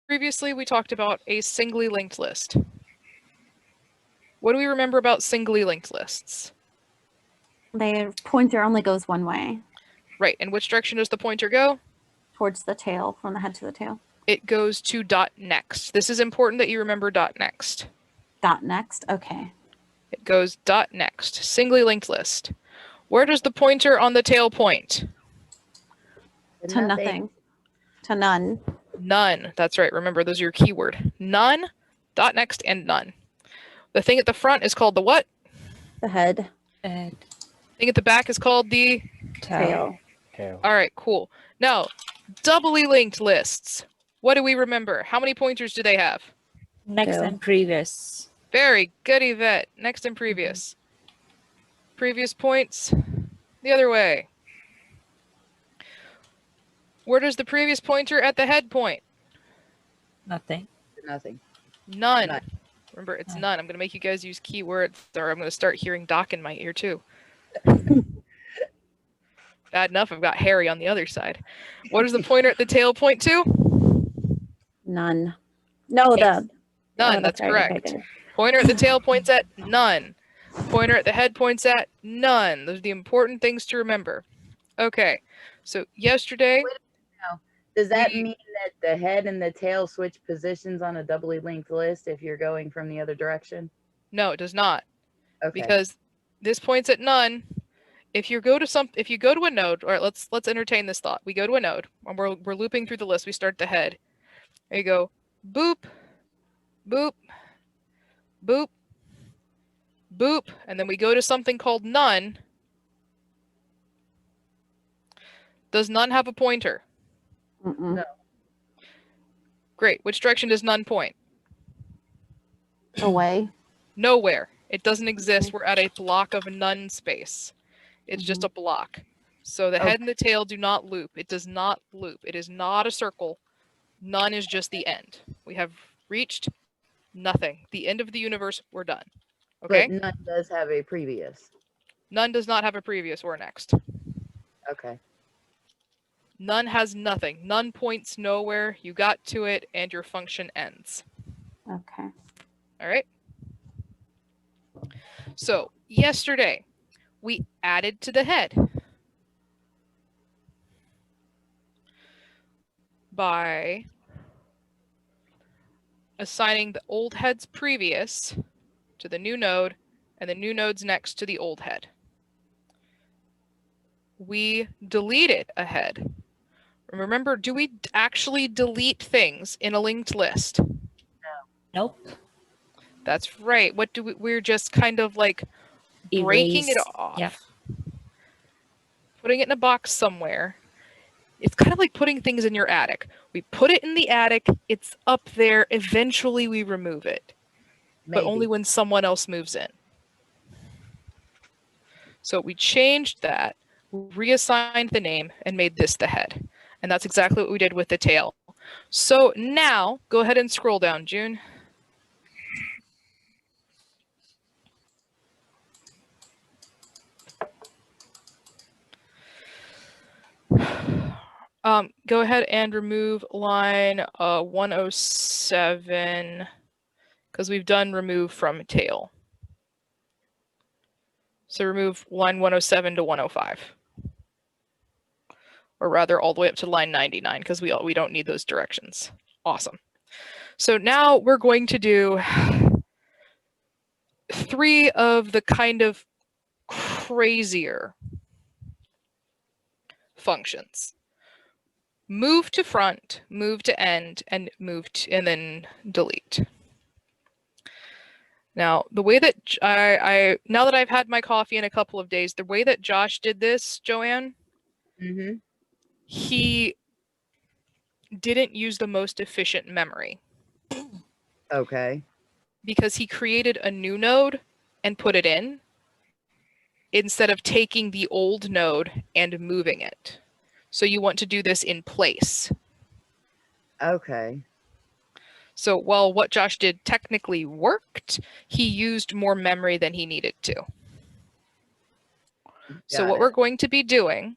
Previously, we talked about a singly linked list. What do we remember about singly linked lists? The pointer only goes one way. Right, and which direction does the pointer go? Towards the tail, from the head to the tail. It goes to dot next. This is important that you remember dot next. Dot next, okay. It goes dot next, singly linked list. Where does the pointer on the tail point? To nothing. To none. None. That's right. Remember, those are your keyword. None, dot next, and none. The thing at the front is called the what? The head. The thing at the back is called the tail. All right, cool. Now, doubly linked lists. What do we remember? How many pointers do they have? Next and previous. Very good, Yvette. Next and previous. Previous points the other way. Where does the previous pointer at the head point? Nothing. Nothing. None. Remember, it's none. I'm going to make you guys use keywords, or I'm going to start hearing Doc in my ear, too. Bad enough, I've got Harry on the other side. What does the pointer at the tail point to? None. No, None, oh, that's right, correct. okay. Pointer at the tail points at none. Pointer at the head points at none. Those are the important things to remember. Okay, so yesterday... Does that mean that the head and the tail switch positions on a doubly linked list if you're going from the other direction? No, it does not. Okay. Because this points at none. If you go to a node, all right, let's entertain this thought. We go to a node, and we're looping through the list. We start the head. There you go. Boop, boop, boop, boop, and then we go to something called none. Does none have a pointer? Mm-mm. No. Great. Which direction does none point? Away. Nowhere. It doesn't exist. We're at a block of none space. It's just a block. So the head and the tail do not loop. It does not loop. It is not a circle. None is just the end. We have reached nothing. The end of the universe. We're done. Okay? But none does have a previous. None does not have a previous or next. Okay. None has nothing. None points nowhere. You got to it, and your function ends. Okay. All right? So, yesterday, we added to the head by assigning the old head's previous to the new node and the new node's next to the old head. We deleted a head. Remember, do we actually delete things in a linked list? Nope. That's right. What do we're just kind of like breaking it off. Yeah. Putting it in a box somewhere. It's kind of like putting things in your attic. We put it in the attic, it's up there, eventually we remove it. Maybe. But only when someone else moves in. So we changed that, reassigned the name, and made this the head. And that's exactly what we did with the tail. So now, go ahead and scroll down, June. Go ahead and remove line 107, because we've done remove from tail. So remove line 107 to 105. Or rather, all the way up to line 99, because we don't need those directions. Awesome. So now we're going to do 3 of the kind of crazier functions. Move to front, move to end, and and then delete. Now, the way that now that I've had my coffee in a couple of days, the way that Josh did this, Joanne, he didn't use the most efficient memory. Okay. Because he created a new node and put it in, instead of taking the old node and moving it. So you want to do this in place. Okay. So while what Josh did technically worked, he used more memory than he needed to. So what we're going to be doing,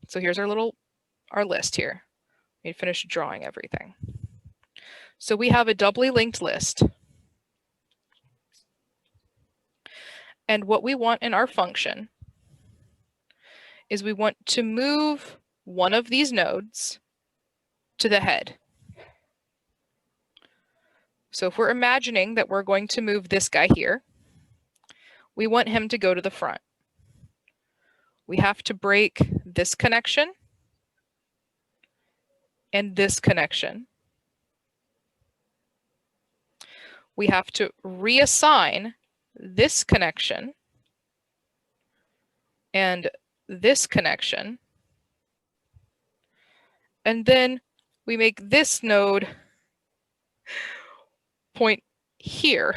so here's our list here. We finish drawing everything. So we have a doubly linked list. And what we want in our function is we want to move one of these nodes to the head. So if we're imagining that we're going to move this guy here, we want him to go to the front. We have to break this connection and this connection. We have to reassign this connection and this connection. And then we make this node point here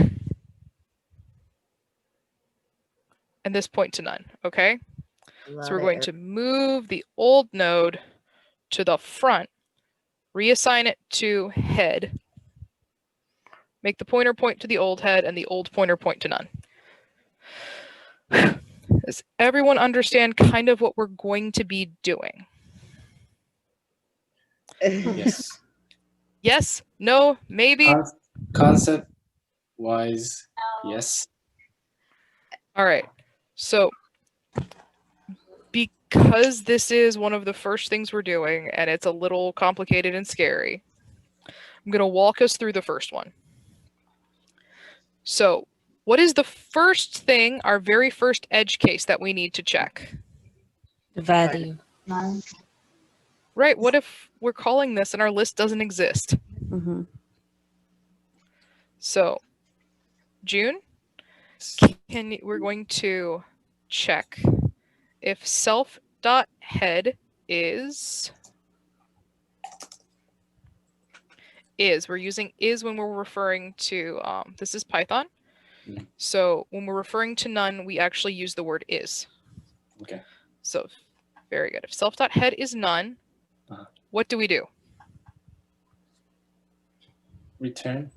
and this point to none, okay? So we're going to move the old node to the front, reassign it to head, make the pointer point to the old head and the old pointer point to none. Does everyone understand kind of what we're going to be doing? Yes. Yes? No? Maybe? Concept wise, yes. All right. So because this is one of the first things we're doing and it's a little complicated and scary, I'm going to walk us through the first one. So what is the first thing, our very first edge case that we need to check? The value. Right. What if we're calling this and our list doesn't exist? Mm-hmm. So June, we're going to check if self.head is, we're using is when we're referring to, this is Python. Mhm. So when we're referring to none, we actually use the word is. Okay. So very good. If self.head is none, what do we do? Return.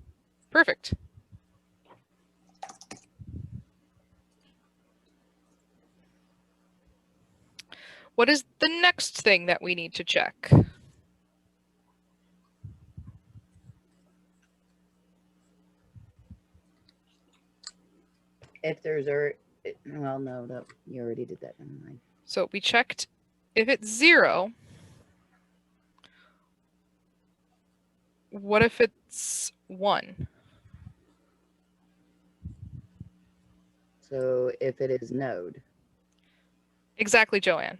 Perfect. What is the next thing that we need to check? If there's well, no, you already did that. Never mind. So we checked if it's 0. What if it's 1? So if it is node, Exactly, Joanne.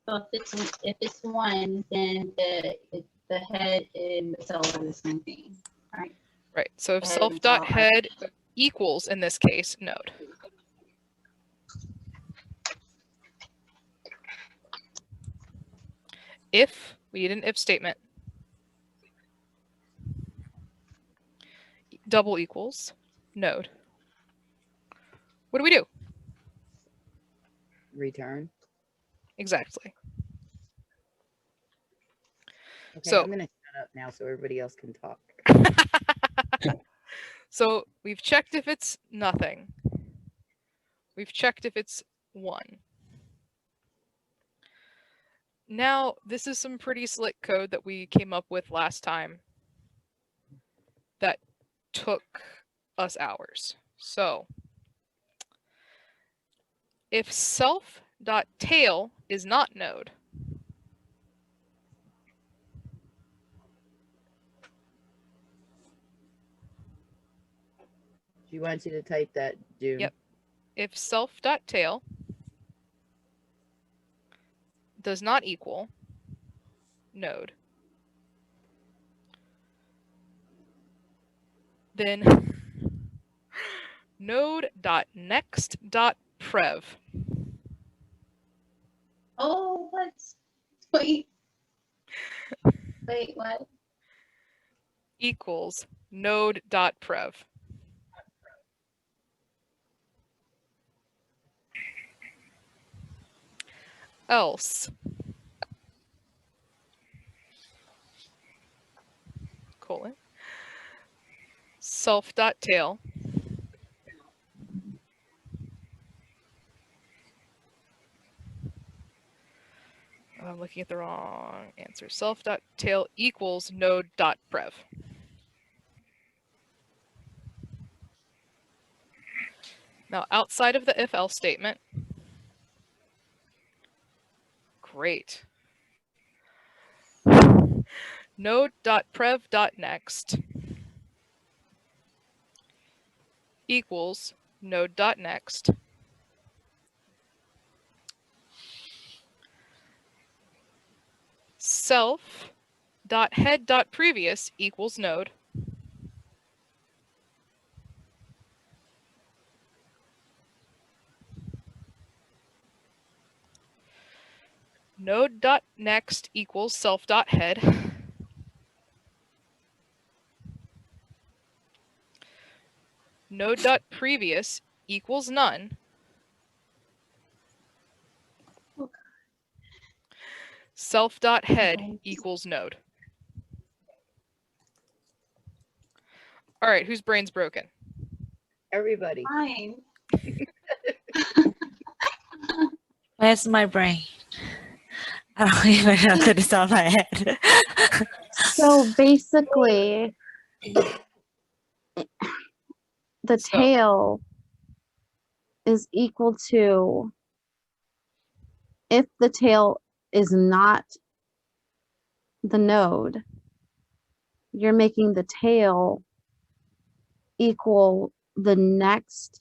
So if it's 1, then the head and the cell are the same thing, right? Right. So if Head and cell are- self.head equals, in this case, node. If, we need an if statement. Double equals node. What do we do? return. Exactly. Okay, So- I'm gonna shut up now so everybody else can talk. So we've checked if it's nothing. We've checked if it's 1. Now, this is some pretty slick code that we came up with last time that took us hours. So if self.tail is not node, Do you want you to type that, June? Yep. if self.tail does not equal node, then node.next.prev Oh, what? Wait. Wait, what? equals node.prev. Else colon self.tail I'm looking at the wrong answer. Self.tail equals node.prev. Now, outside of the if-else statement, great. Node.prev.next equals node.next self.head.previous equals node node.next equals self.head node.previous equals none self.head Okay. equals node. All right, whose brain's broken? Everybody. Fine. Where's my brain? I don't even know how to solve my head. So basically, the So- tail is equal to, if the tail is not the node, you're making the tail equal the next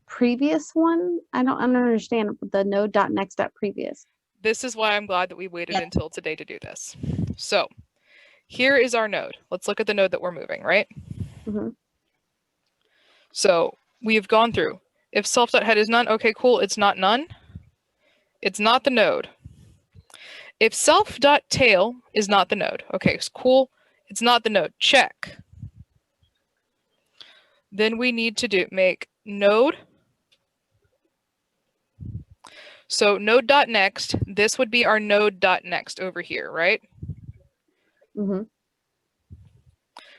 previous one. I don't understand the node dot next dot previous. This is why I'm glad that we waited Yeah. until today to do this. So here is our node. Let's look at the node that we're moving, right? Mhm. So we've gone through. If self.head is none, okay, cool, it's not none. It's not the node. If self.tail is not the node, okay, it's cool, it's not the node, check. Then we need to make node. So node.next, this would be our node.next over here, right? Mhm.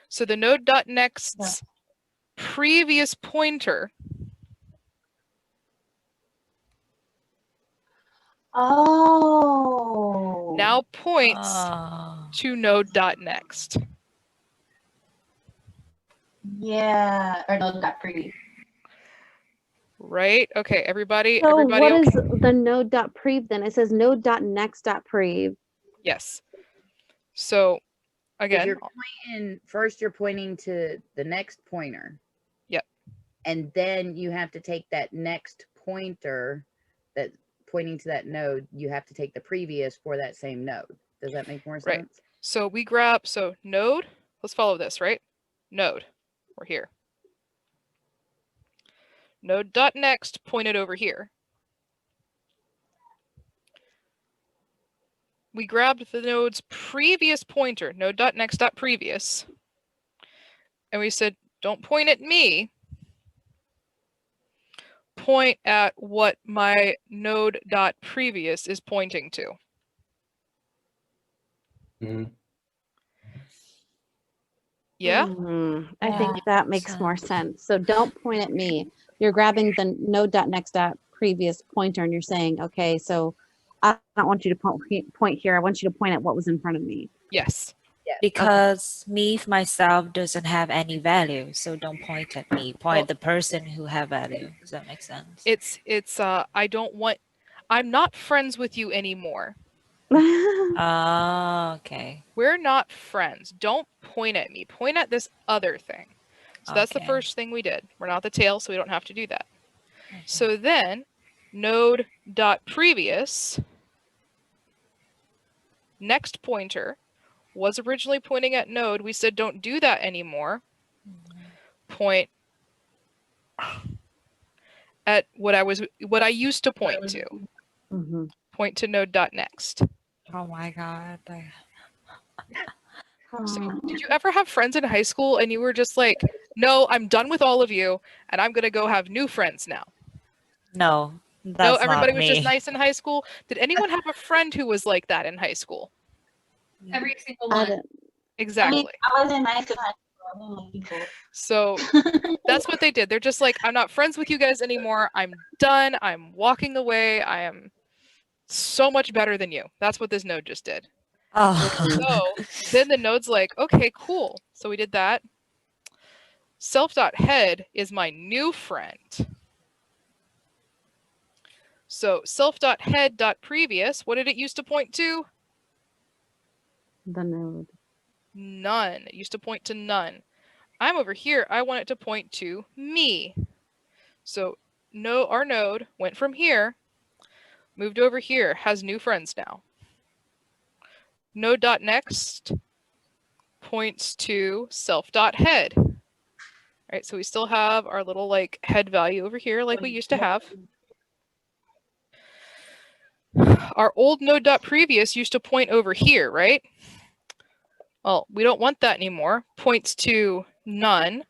So the node.next's previous pointer Oh. now points Oh. to node.next. Yeah. Or no, got pretty. Right? Okay, everybody, So everybody what okay? is the node dot prev then? It says node dot next dot prev. Yes. So 'Cause again, you're pointing first, you're pointing to the next pointer. Yep. And then you have to take that next pointer that pointing to that node, you have to take the previous for that same node. Does that make more Right. sense? so we grab, so node, let's follow this, right? Node, we're here. Node.next pointed over here. We grabbed the node's previous pointer, node.next.previous, and we said, don't point at me, point at what my node.previous is pointing to. Mhm. Yeah? Mhm. I Yeah. think that makes more sense. So don't point at me. You're grabbing the node dot next dot previous pointer and you're saying, okay, so I don't want you to point here. I want you to point at what was in front of me. Yes. Because me myself doesn't have any value, so don't point at me. Point Well- at the person who have value. Does that make sense? I'm not friends with you anymore. Oh, okay. We're not friends. Don't point at me. Point at this other thing. So that's the Okay. first thing we did. We're not the tail, so we don't have to do that. Okay. So then node.previous next pointer was originally pointing at node. We said don't do that anymore. Point at what I used to point to. Mhm. Point to node.next. Oh my god. So Oh. did you ever have friends in high school and you were just like, no, I'm done with all of you and I'm gonna go have new friends now? No, No, that's everybody not was me. just nice in high school. Did anyone have a friend who was like that in high school? Every single I one. didn't. Exactly. I wasn't nice to my I didn't like people. So that's what they did. They're just like, I'm not friends with you guys anymore. I'm done. I'm walking away. I am so much better than you. That's what this node just did. Oh. So then the node's like, okay, cool. So we did that. Self.head is my new friend. So self.head.previous, what did it used to point to? The node. None. It used to point to none. I'm over here. I want it to point to me. So no, our node went from here, moved over here, has new friends now. Node.next points to self.head. Right, so we still have our little like head value over here like we used to have. Our old node.previous used to point over here, right? Well, we don't want that anymore. Points to none.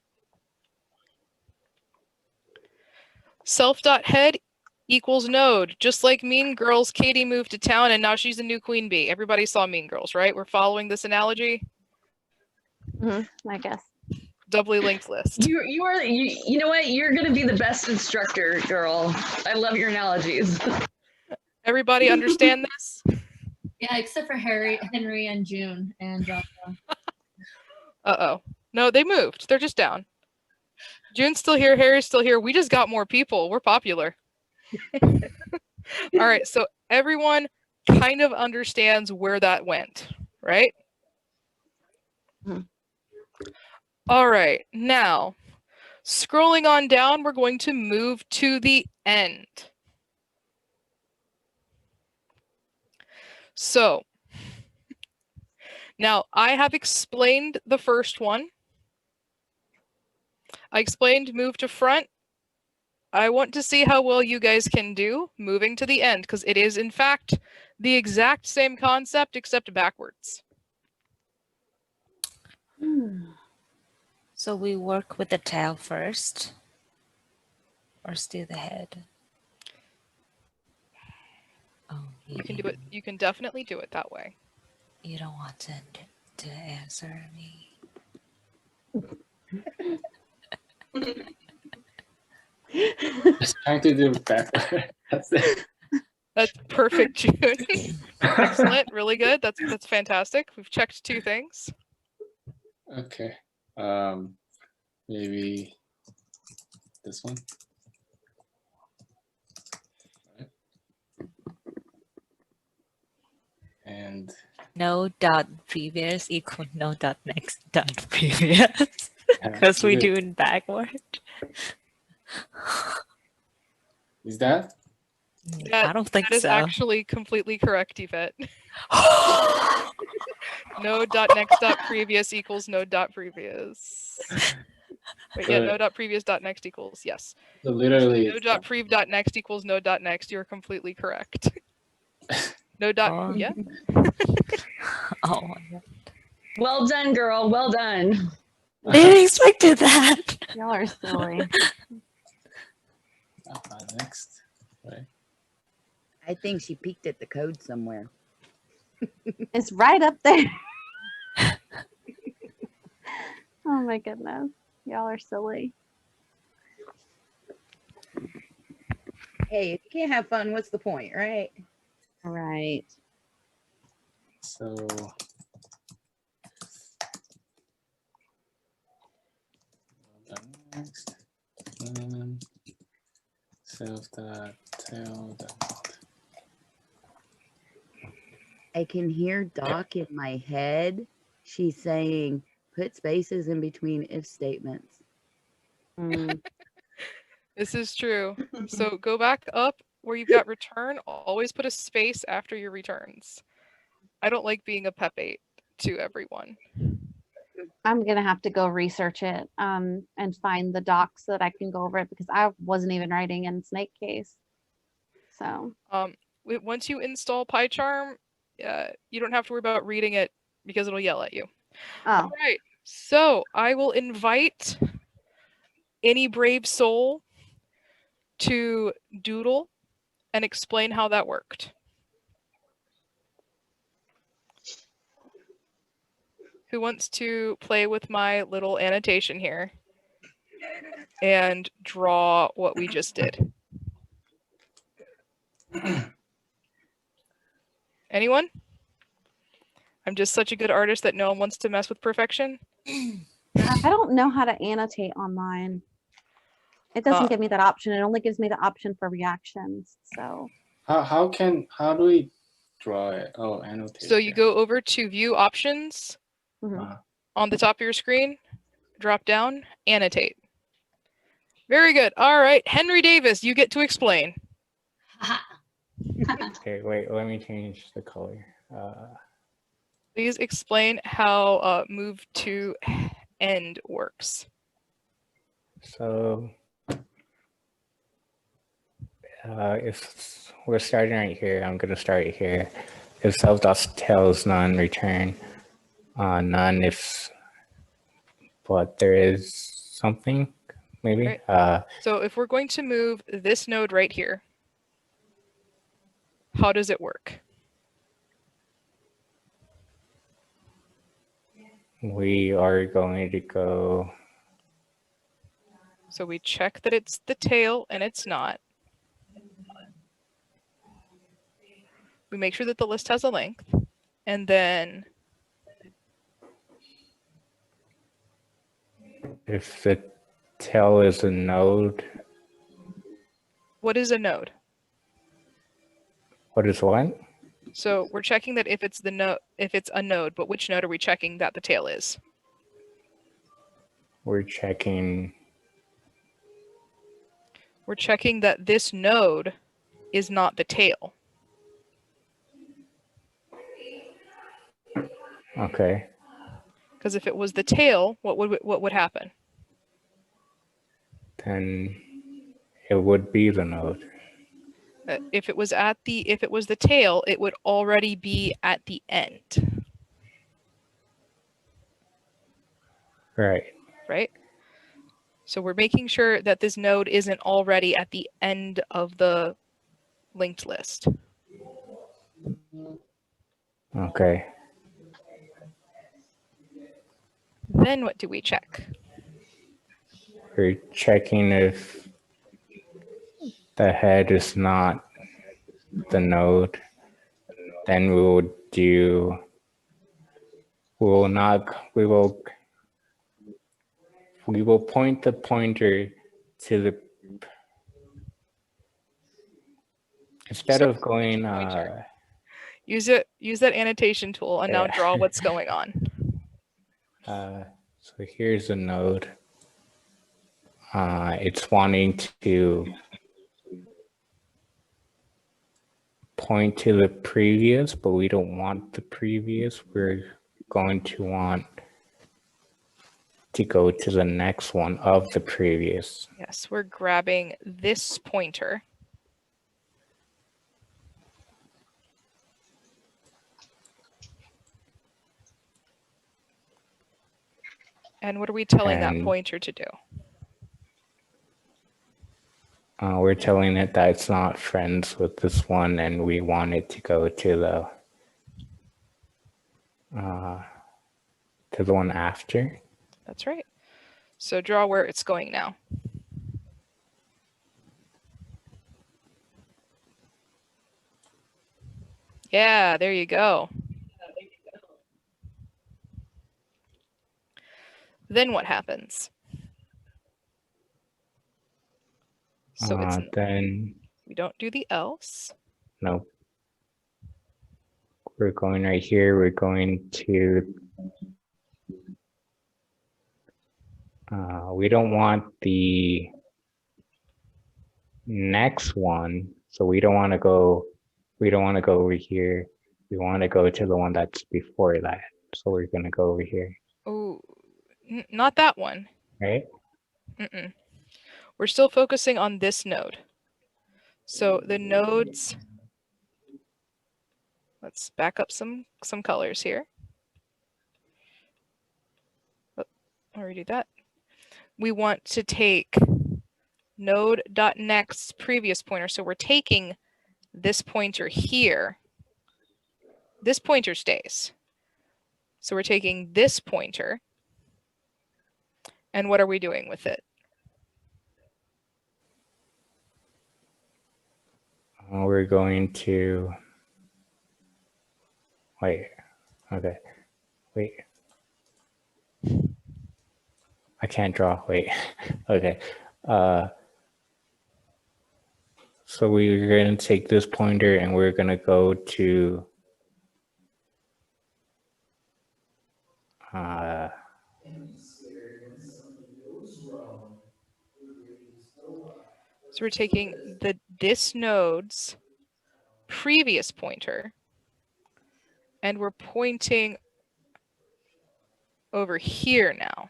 Self.head equals node. Just like Mean Girls, Katie moved to town and now she's the new queen bee. Everybody saw Mean Girls, right? We're following this analogy. I guess. Doubly linked list. You know what? You're gonna be the best instructor, girl. I love your analogies. Everybody understand this? Yeah, except for Henry and June and Joshua. Uh-oh. No, they moved. They're just down. June's still here. Harry's still here. We just got more people. We're popular. All right. So everyone kind of understands where that went, right? All right. Now, scrolling on down, we're going to move to the end. So now I have explained the first one. I explained move to front. I want to see how well you guys can do moving to the end, because it is in fact the exact same concept except backwards. So we work with the tail first, or still the head? Oh, You can do it. You can definitely do it that way. You don't want to answer me. Just trying to do it backward. That's it. That's perfect, June. Excellent. Really good. That's fantastic. We've checked 2 things. Okay. Maybe this one. Right. And No dot previous equal no dot next dot previous. yeah, Because we good. do it backward. Is that? I don't think That is so. actually completely correct, Yvette. Node dot next dot previous equals node dot previous. Wait, yeah, So- node dot previous dot next equals yes. So literally, Node dot prev dot next equals node dot next. You're completely correct. Node dot Oh. yeah. Oh my god. Well done, girl. Well done. They expected that. Y'all are silly. next, right? I think she peeked at the code somewhere. It's right up there. Oh my goodness. Y'all are silly. Hey, if you can't have fun, what's the point, right? Right. So next, self dot tail dot. I can hear Doc in my head. She's saying, put spaces in between if statements. Mm. This is true. So go back up where you've got return. Always put a space after your returns. I don't like being a Pep 8 to everyone. I'm gonna have to go research it and find the docs so that I can go over it because I wasn't even writing in Snake Case. So Once you install PyCharm, you don't have to worry about reading it because it'll yell at you. All oh, right. So I will invite any brave soul to doodle and explain how that worked. Who wants to play with my little annotation here and draw what we just did? Anyone? I'm just such a good artist that no one wants to mess with perfection. I don't know how to annotate on mine. It doesn't give me that option. It only gives me the option for reactions. So How do we draw it? Oh, annotate. So you go over to view options mhm. on the top of your screen, drop down, annotate. Very good. All right, Henry Davis, you get to explain. Okay, wait, let me change the color. Please explain how move to end works. So if we're starting right here, I'm gonna start right here. If self dot tells none, return none if, but there is something maybe. Right. So if we're going to move this node right here, how does it work? We are going to go. So we check that it's the tail and it's not. We make sure that the list has a length, and then If the tail is a node, what is a node? what is what? So we're checking that if it's a node, but which node are we checking that the tail is? We're checking. We're checking that this node is not the tail. Okay. Because if it was the tail, what would happen? Then it would be the node. If it was the tail, it would already be at the end. Right. Right? So we're making sure that this node isn't already at the end of the linked list. Okay. Then what do we check? We're checking if the head is not the node. Then we will do. We will point the pointer to the. Instead of going. Use that annotation tool and now Yeah. draw what's going on. So here's a node. It's wanting to point to the previous, but we don't want the previous. We're going to want to go to the next one of the previous. Yes, we're grabbing this pointer. And what are we telling that pointer to do? We're telling it that it's not friends with this one, and we want it to go to the one after. That's right. So draw where it's going now. Yeah, there you go. Then what happens? So then we don't do the else. No. We're going right here. We're going to. We don't want the next one, so we don't want to go. We don't want to go over here. We want to go to the one that's before that. So we're gonna go over here. Oh, not that one. Right? Mm-mm. We're still focusing on this node. So the nodes, let's back up some colors here. Oh, I'll redo that. We want to take node.next previous pointer. So we're taking this pointer here. This pointer stays. So we're taking this pointer. And what are we doing with it? We're going to Wait. Okay. Wait. I can't draw. Wait. Okay. So we're going to take this pointer and we're going to go to So we're taking this node's previous pointer and we're pointing over here now.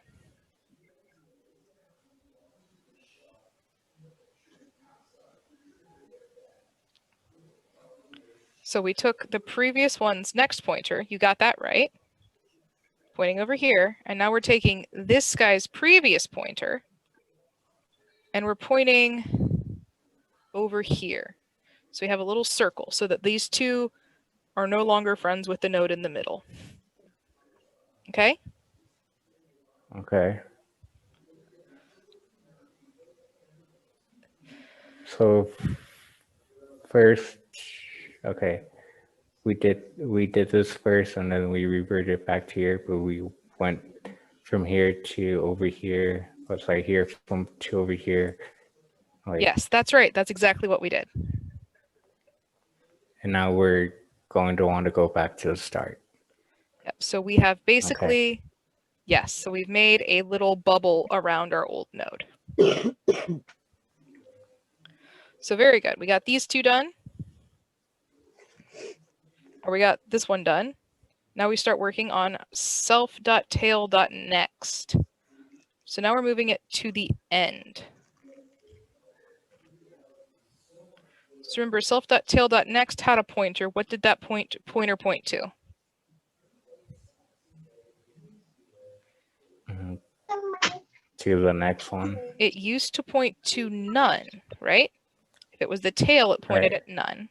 So we took the previous one's next pointer. You got that right. Pointing over here. And now we're taking this guy's previous pointer and we're pointing over here. So we have a little circle so that these two are no longer friends with the node in the middle. Okay? Okay. So first, okay, we did this first and then we reverted back to here, but we went from here to over here. What's like here from to over here. Like, Yes, that's right. That's exactly what we did. and now we're going to want to go back to the start. Yep. So we have basically, yes, so we've made a little bubble around our old node. So very good. We got these two done. Or we got this one done. Now we start working on self.tail.next. So now we're moving it to the end. So remember, self.tail.next had a pointer. What did that pointer point to? To the next one. It used to point to none, right? If it was the tail, it pointed Right. at none.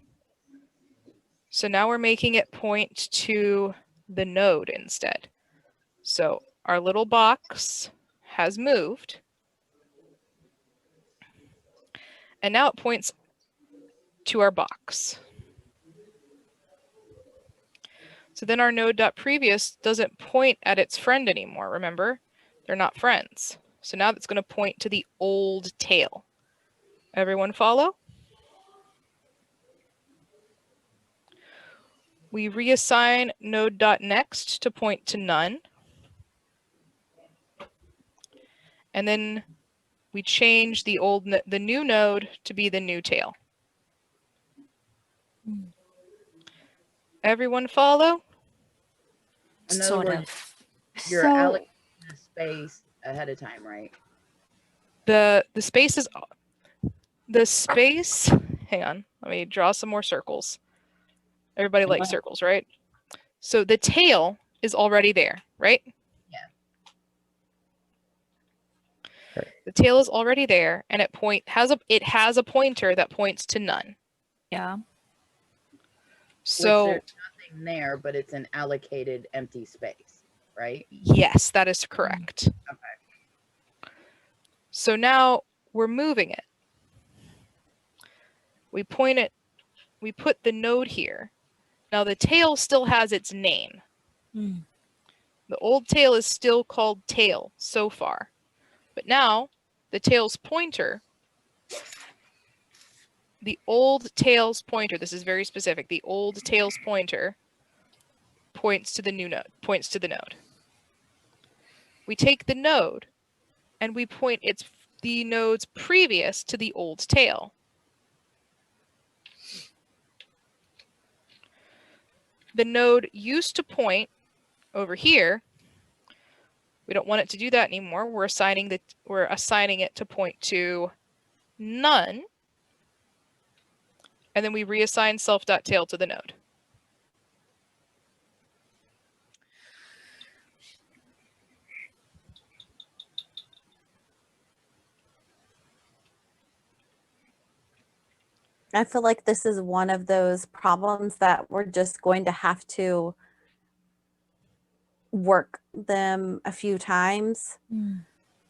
So now we're making it point to the node instead. So our little box has moved. And now it points to our box. So then our node.previous doesn't point at its friend anymore, remember? They're not friends. So now it's going to point to the old tail. Everyone follow? We reassign node.next to point to none. And then we change the new node to be the new tail. Everyone follow? In other Sort words, of. you're So, allocating the space ahead of time, right? The space is hang on, let me draw some more circles. Everybody likes circles, right? So the tail is already there, right? Yeah. Right. The tail is already there and it has a pointer that points to none. Yeah. So Which there's nothing there, but it's an allocated empty space, right? yes, that is correct. Okay. So now we're moving it. We point it, we put the node here. Now the tail still has its name. Mm. The old tail is still called tail so far. But now the tail's pointer, the old tail's pointer, this is very specific, the old tail's pointer points to the new node, points to the node. We take the node and we point the node's previous to the old tail. The node used to point over here. We don't want it to do that anymore. We're assigning it to point to none. And then we reassign self.tail to the node. I feel like this is one of those problems that we're just going to have to work them a few times. Mm.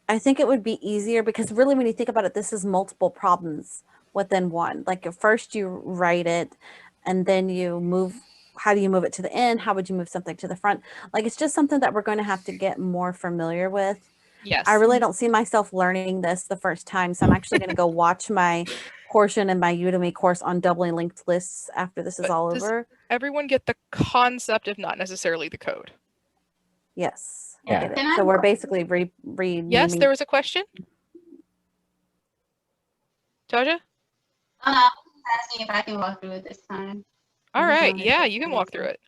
I think it would be easier because really when you think about it, this is multiple problems within one. Like at first you write it and then you move how do you move it to the end? How would you move something to the front? Like, it's just something that we're going to have to get more familiar with. Yes. I really don't see myself learning this the first time. So I'm actually going to go watch my portion in my Udemy course on doubly linked lists after this is But all does over. everyone get the concept, if not necessarily the code? Yes. I Yeah. get it. Can I So we're walk- basically renaming. Yes, there was a question. Taja? Oh, no, I was asking if I can walk through it this time. All Mhm. right. Yeah, you can walk through it.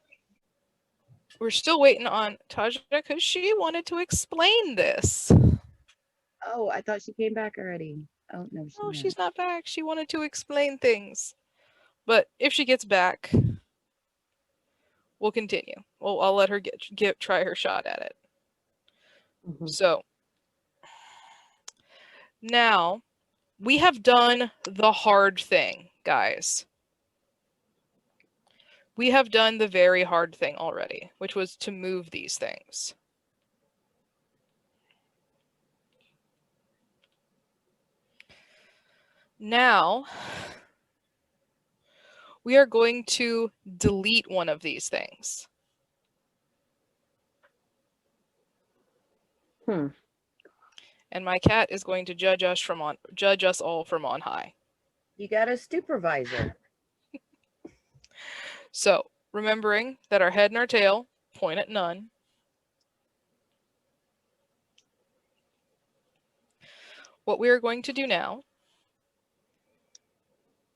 We're still waiting on Taja because she wanted to explain this. Oh, I thought she came back already. Oh, no, Oh, she's not back. She wanted to explain things. But if she gets back, we'll continue. Well, I'll let her try her shot at it. Mhm. So now we have done the hard thing, guys. We have done the very hard thing already, which was to move these things. Now, we are going to delete one of these things. And my cat is going to judge us all from on high. You got a supervisor. So, remembering that our head and our tail point at none. What we are going to do now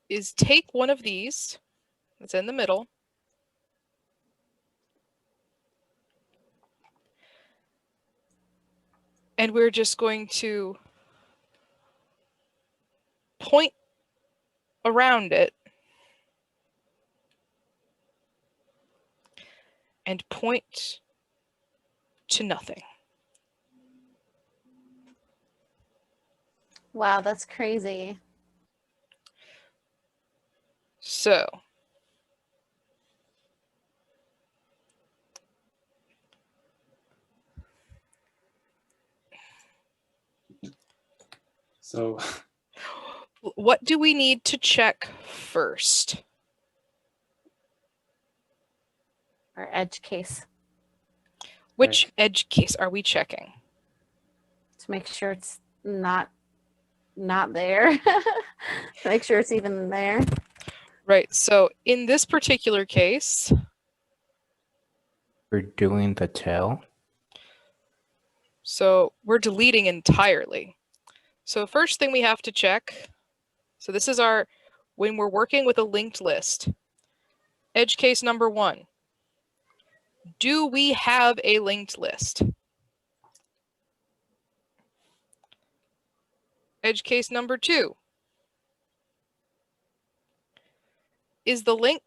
is take one of these that's in the middle and we're just going to point around it and point to nothing. Wow, that's crazy. So, So what do we need to check first? Our edge case Which edge case are we checking? to make sure it's not there. To make sure it's even there. Right, so in this particular case, We're doing the tail. so we're deleting entirely. So first thing we have to check, so this is our, when we're working with a linked list, edge case number 1. Do we have a linked list? Edge case number 2. Is the link,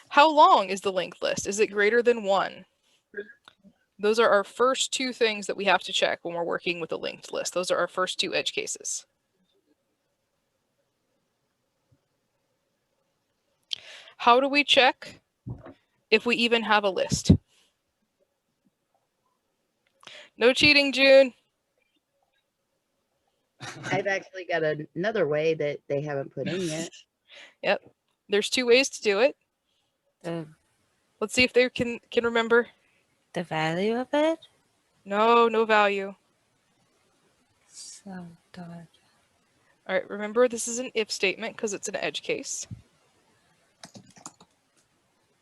how long is the linked list? Is it greater than 1? Those are our first 2 things that we have to check when we're working with a linked list. Those are our first 2 edge cases. How do we check if we even have a list? No cheating, June. I've actually got another way that they haven't put in yet. Yep. There's 2 ways to do it. The Let's see if they can remember. the value of it. No value. So dot. All right, remember this is an if statement because it's an edge case.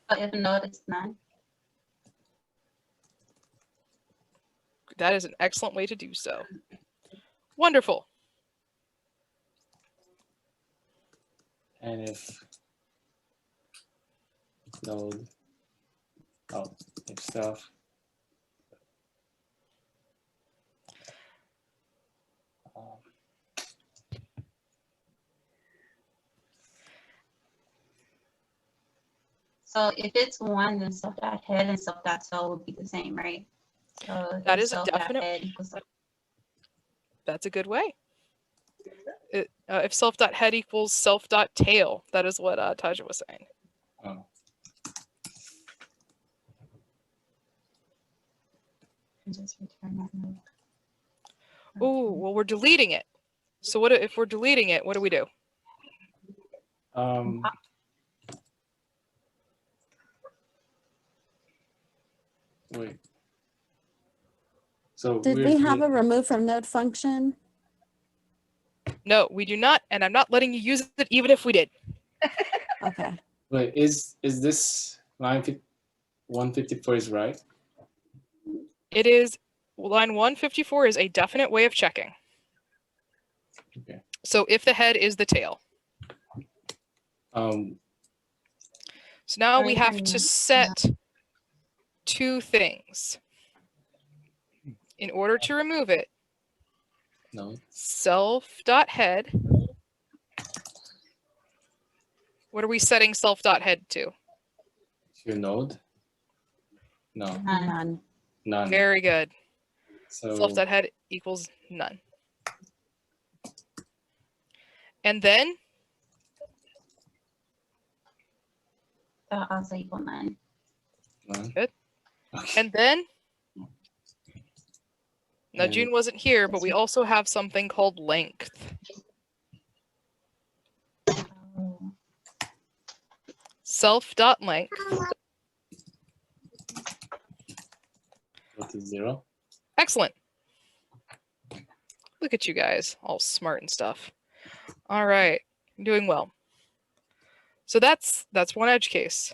But if not, it's none. That is an excellent way to do so. Wonderful. and if node, if stuff. So if it's 1, then self.head and self.tail would be the same, right? So That if is a definite. self.head equals That's a good way. If self.head equals self.tail, that is what Taja was saying. Oh. just return that node. Oh, well, we're deleting it. So what if we're deleting it? What do we do? Wait. So Did we have a remove from node function? No, we do not, and I'm not letting you use it even if we did. Okay. wait, is this line 154 is right? It is, line 154 is a definite way of checking. Okay. So if the head is the tail. Um, So now we Sorry, have hang to on. set two things. In order to remove it, no. self.head. What are we setting self.head to? Your node? No, None. none. Very good. So Self.head equals none. And then Also equal none. none. Good. Okay. And then, now And- June wasn't here, but we also have something called length. Oh. Self.length. Go to 0. Excellent. Look at you guys, all smart and stuff. All right, doing well. So that's one edge case.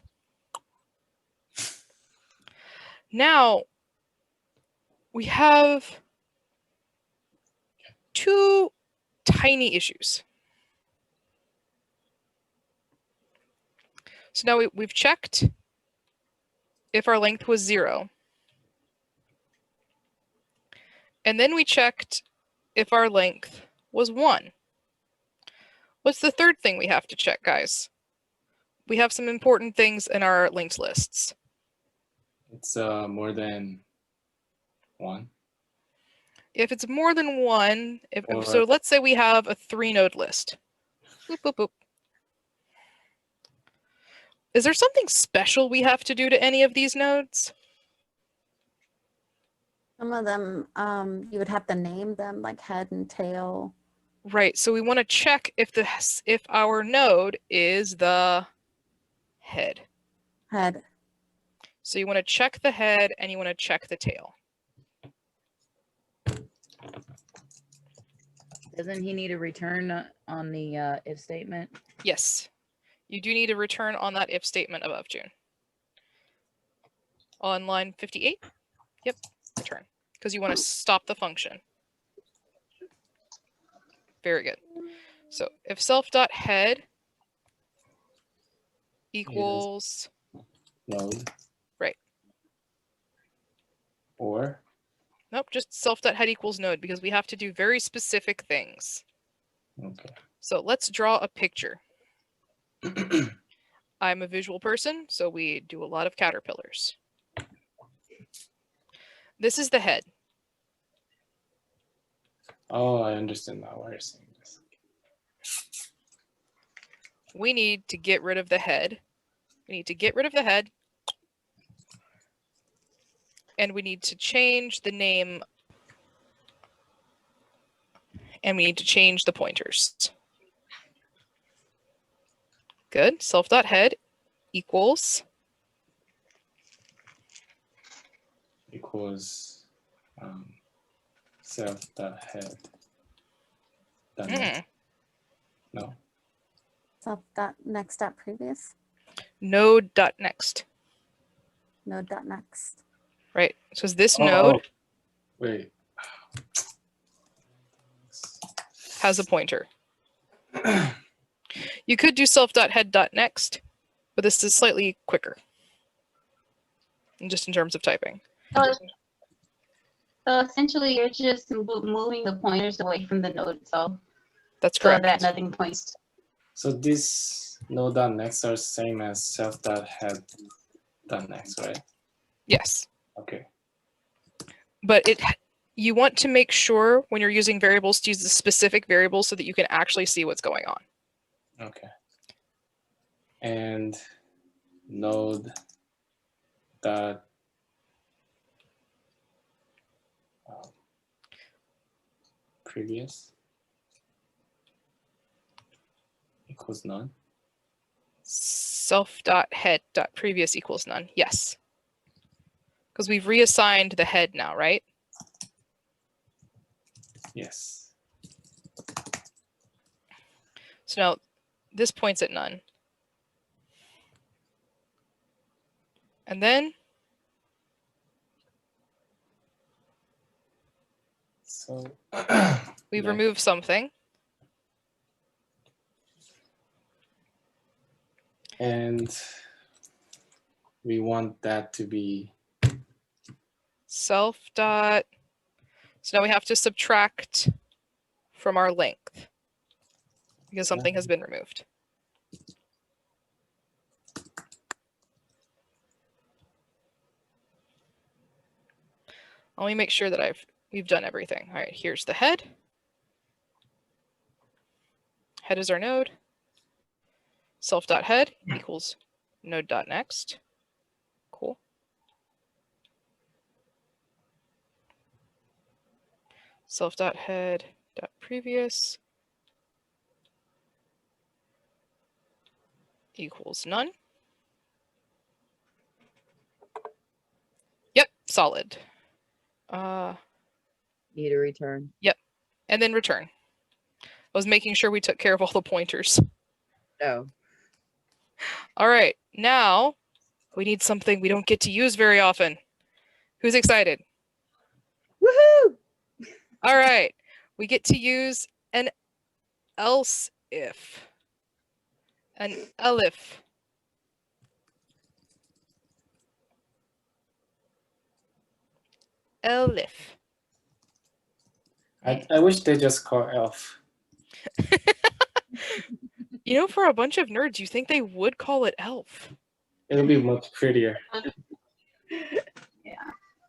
Now we have two tiny issues. So now we've checked if our length was 0. And then we checked if our length was 1. What's the third thing we have to check, guys? We have some important things in our linked lists. It's more than 1. If it's more than 1, Or- so let's say we have a 3-node list. Boop, boop, boop. Is there something special we have to do to any of these nodes? Some of them, you would have to name them like head and tail. Right, so we want to check if our node is the head. Head. So you want to check the head and you want to check the tail. Doesn't he need a return on the if statement? Yes, you do need a return on that if statement above, June. On line 58, yep, return, because you want to stop the function. Very good. So if self.head equals, Node. right. Or Nope, just self.head equals node, because we have to do very specific things. okay. So let's draw a picture. I'm a visual person, so we do a lot of caterpillars. This is the head. Oh, I understand now why you're saying this. We need to get rid of the head. We need to get rid of the head. And we need to change the name. And we need to change the pointers. Good. Self.head equals. Equals self.head. No. Self dot next dot previous. Node.next. Node dot next. Right. So this Oh, node wait. has a pointer. You could do self.head.next, but this is slightly quicker. Just in terms of typing. So essentially, you're just moving the pointers away from the node itself, That's so correct. that nothing points. So this node.next are same as self.head.next, right? Yes. Okay. But you want to make sure when you're using variables to use the specific variables so that you can actually see what's going on. Okay. And node dot previous equals none. Self.head.previous equals none. Yes. Because we've reassigned the head now, right? Yes. So now this points at none. And then So we've yeah. removed something. And we want that to be Self dot. So now we have to subtract from our length because something has been removed. Let me make sure that we've done everything. All right, here's the head. Head is our node. Self.head equals node.next. Cool. Self.head.previous equals none. Yep, solid. Need a return. Yep, and then return. I was making sure we took care of all the pointers. No. All right, now we need something we don't get to use very often. Who's excited? Woohoo! All right, we get to use an else if. An elif. Elif. I wish they just call elf. You know, for a bunch of nerds, you think they would call it elf. It'll be much prettier.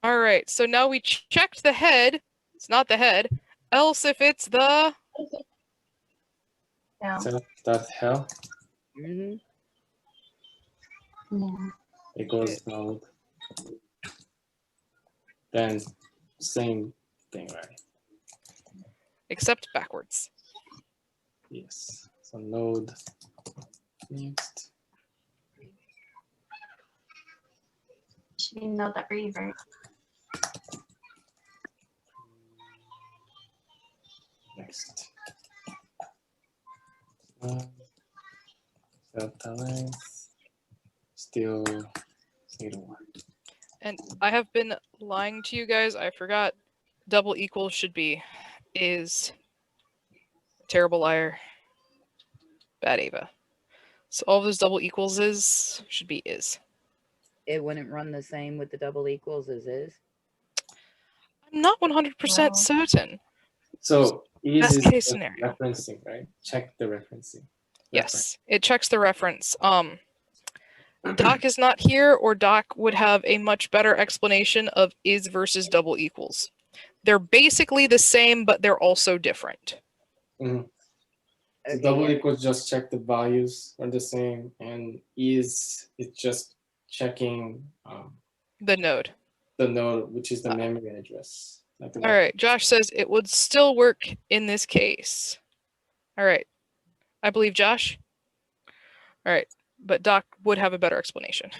All right, so now we checked the head. It's not the head. Else if it's the... Yeah. So that hell Mm-hmm. Yeah. equals node. Then same thing, right? Except backwards. Yes. So node next. Should be know that breathe, right? Next. Delta length. Still 0, 1. And I have been lying to you guys. I forgot double equals should be is. Terrible liar. Bad Ava. So all of those double equals should be is. It wouldn't run the same with the double equals as is. I'm not 100% certain. So is Best is case the scenario. referencing, right? Check the referencing. Yes, it checks the reference. Doc is not here, or Doc would have a much better explanation of is versus double equals. They're basically the same, but they're also different. Mhm. So Okay, double yeah. equals just check the values are the same, and is it's just checking The node. the node, which is the memory address. Like All right, Josh says it would still work in this case. All right, I believe Josh. All right, but Doc would have a better explanation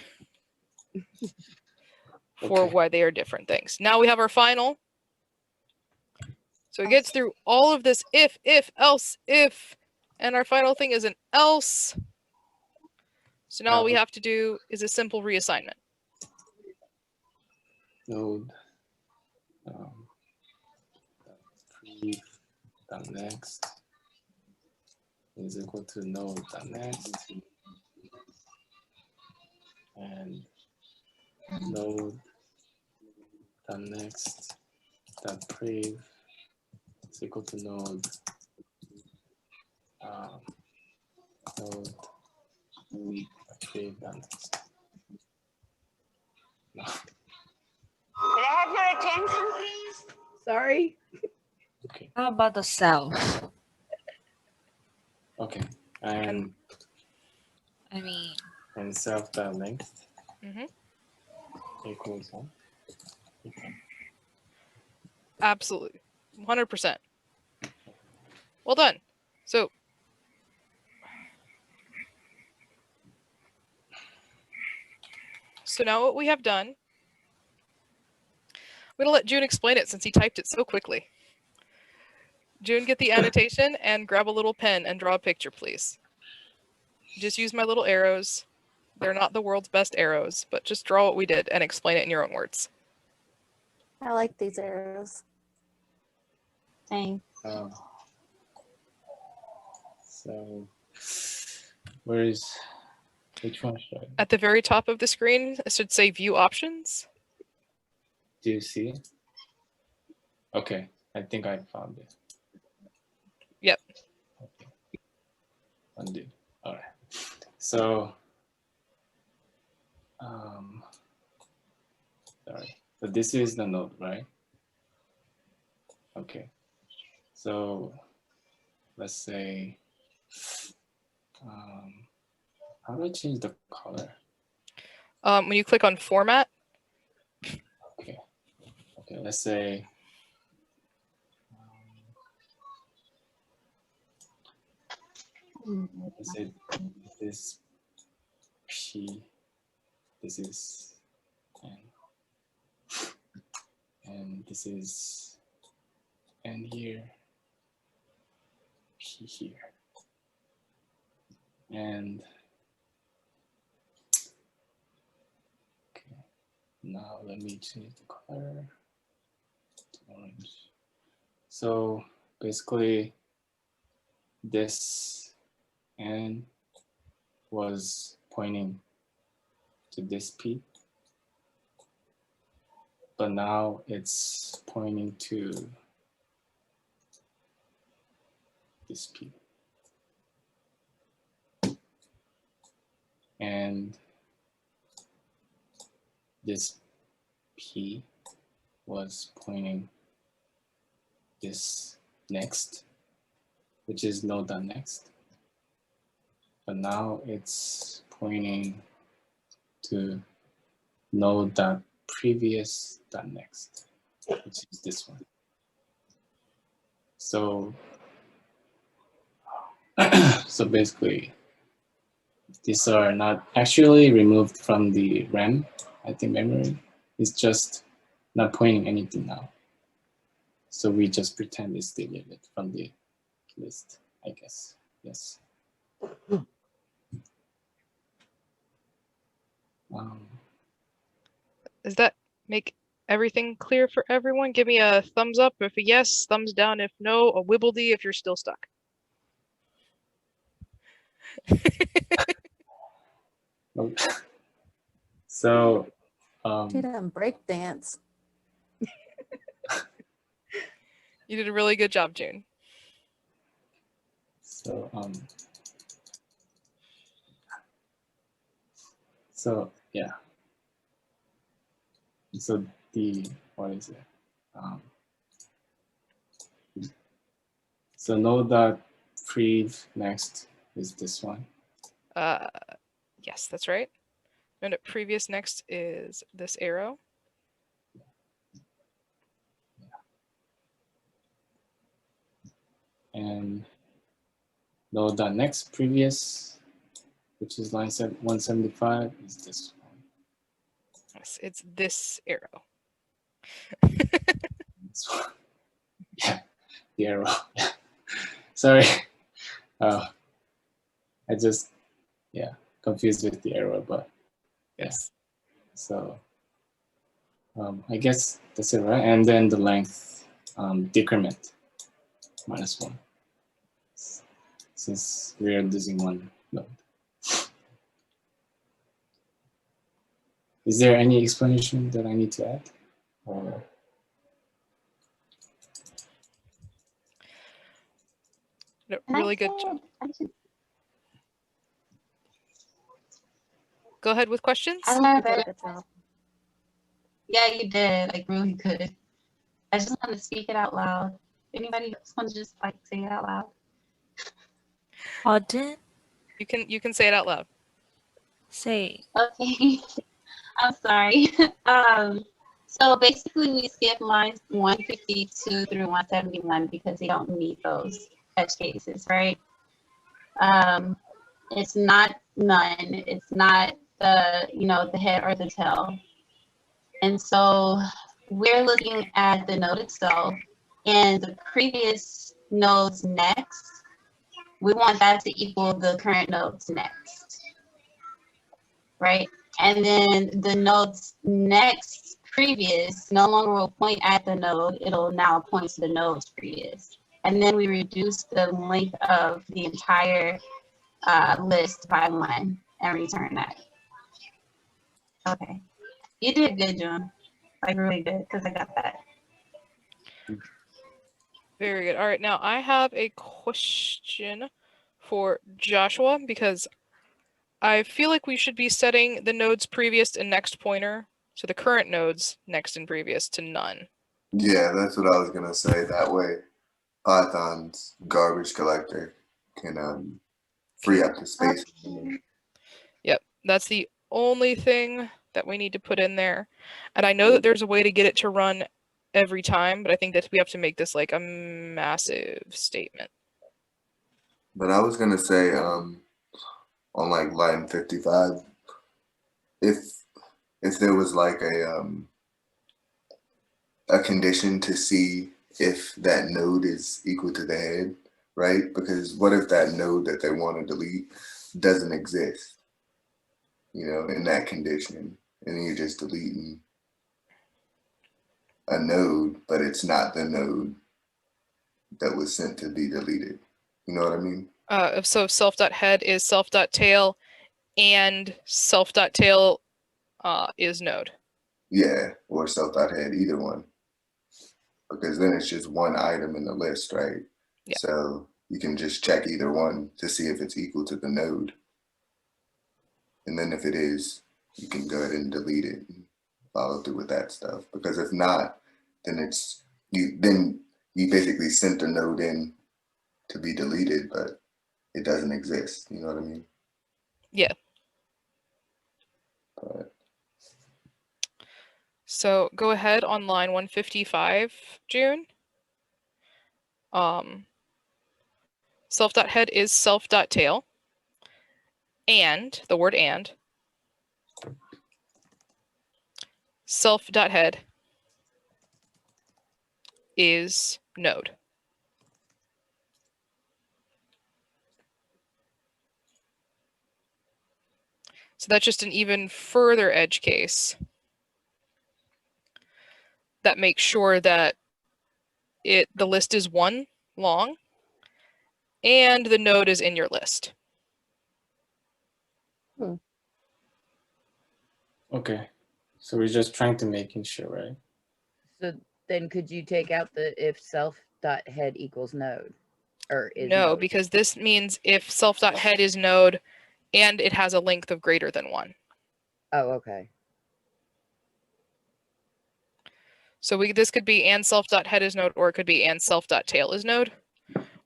for Okay. why they are different things. Now we have our final. So it gets through all of this if, else, if, and our final thing is an else. So now all we have to do is a simple reassignment. Node pre next is equal to node next, and node next prev is equal to node node prev next. No. Could I have your attention, please? Sorry. Okay. How about the self? Okay. And I mean, self length Mhm. equals 1. Okay. Absolutely, 100%. Well done. So now what we have done I'm gonna let June explain it since he typed it so quickly. June, get the annotation and grab a little pen and draw a picture, please. Just use my little arrows. They're not the world's best arrows, but just draw what we did and explain it in your own words. I like these arrows. Dang. So, which one should I At the very top of the screen, it should say View Options. do? You see? Okay, I think I found it. Yep. Okay. Undo. All right. So, sorry. So this is the node, right? Okay. So let's say, how do I change the color? When you click on Format, Okay. Okay. Let's say. Let's say this P. This is N. And this is N here. P here. And okay, now let me change the color to orange. So basically this N was pointing to this P, but now it's pointing to this P. And this P was pointing this next, which is node.next. But now it's pointing to node.previous.next, which is this one. So, so basically, these are not actually removed from the RAM, I think memory. It's just not pointing anything now. So we just pretend it's deleted from the list, I guess. Yes. does that make everything clear for everyone? Give me a thumbs up if a yes, thumbs down if no, a wibbledy if you're still stuck. So, She done break dance. You did a really good job, June. so yeah. So the, what is it? So node.prev next is this one. Yes, that's right. And previous next is this arrow. And node.next previous, which is line 175, is this one. Yes, it's this arrow. This one. Yeah, the arrow. Yeah. Sorry. I just, confused with the arrow, but yes. So I guess that's it, right? And then the length decrement -1, since we are losing one node. Is there any explanation that I need to add? Or... No, really good job. Go ahead with questions. I learned that. Yeah, you did. Like really good. I just want to speak it out loud. Anybody else want to just like say it out loud? Auden, You can say it out loud. say. Okay. I'm sorry. So basically we skip lines 152 through 171 because they don't meet those catch cases, right? It's not none. It's not the, the head or the tail. And so we're looking at the node itself and the previous nodes next. We want that to equal the current nodes next, right? And then the nodes next previous no longer will point at the node, it'll now point to the nodes previous. And then we reduce the length of the entire list by 1 and return that. Okay. You did good, John. Like really good, because I got that. Very good. All right, now I have a question for Joshua because I feel like we should be setting the nodes previous and next pointer, so the current nodes next and previous, to none. Yeah, that's what I was gonna say. That way, Python's garbage collector can free up the space. Yep, that's the only thing that we need to put in there. And I know that there's a way to get it to run every time, but I think that we have to make this like a massive statement. But I was gonna say, on like line 55, if there was like a condition to see if that node is equal to the head, right? Because what if that node that they want to delete doesn't exist, you know, in that condition, and then you're just deleting a node, but it's not the node that was sent to be deleted. You know what I mean? So self.head is self.tail and self.tail is node. Yeah, or self.head, either one. Because then it's just one item in the list, right? Yeah. So you can just check either one to see if it's equal to the node. And then if it is, you can go ahead and delete it and follow through with that stuff. Because if not, then you basically sent a node in to be deleted, but it doesn't exist. You know what I mean? Yeah. But so go ahead on line 155, June. Self.head is self.tail. And, the word and, self.head is node. So that's just an even further edge case that makes sure that the list is 1 long and the node is in your list. Okay. So we're just trying to making sure, right? So then could you take out the if self.head equals node? Or is No, node? because this means if self.head is node and it has a length of greater than 1. Oh, okay. So this could be and self.head is node, or it could be and self.tail is node.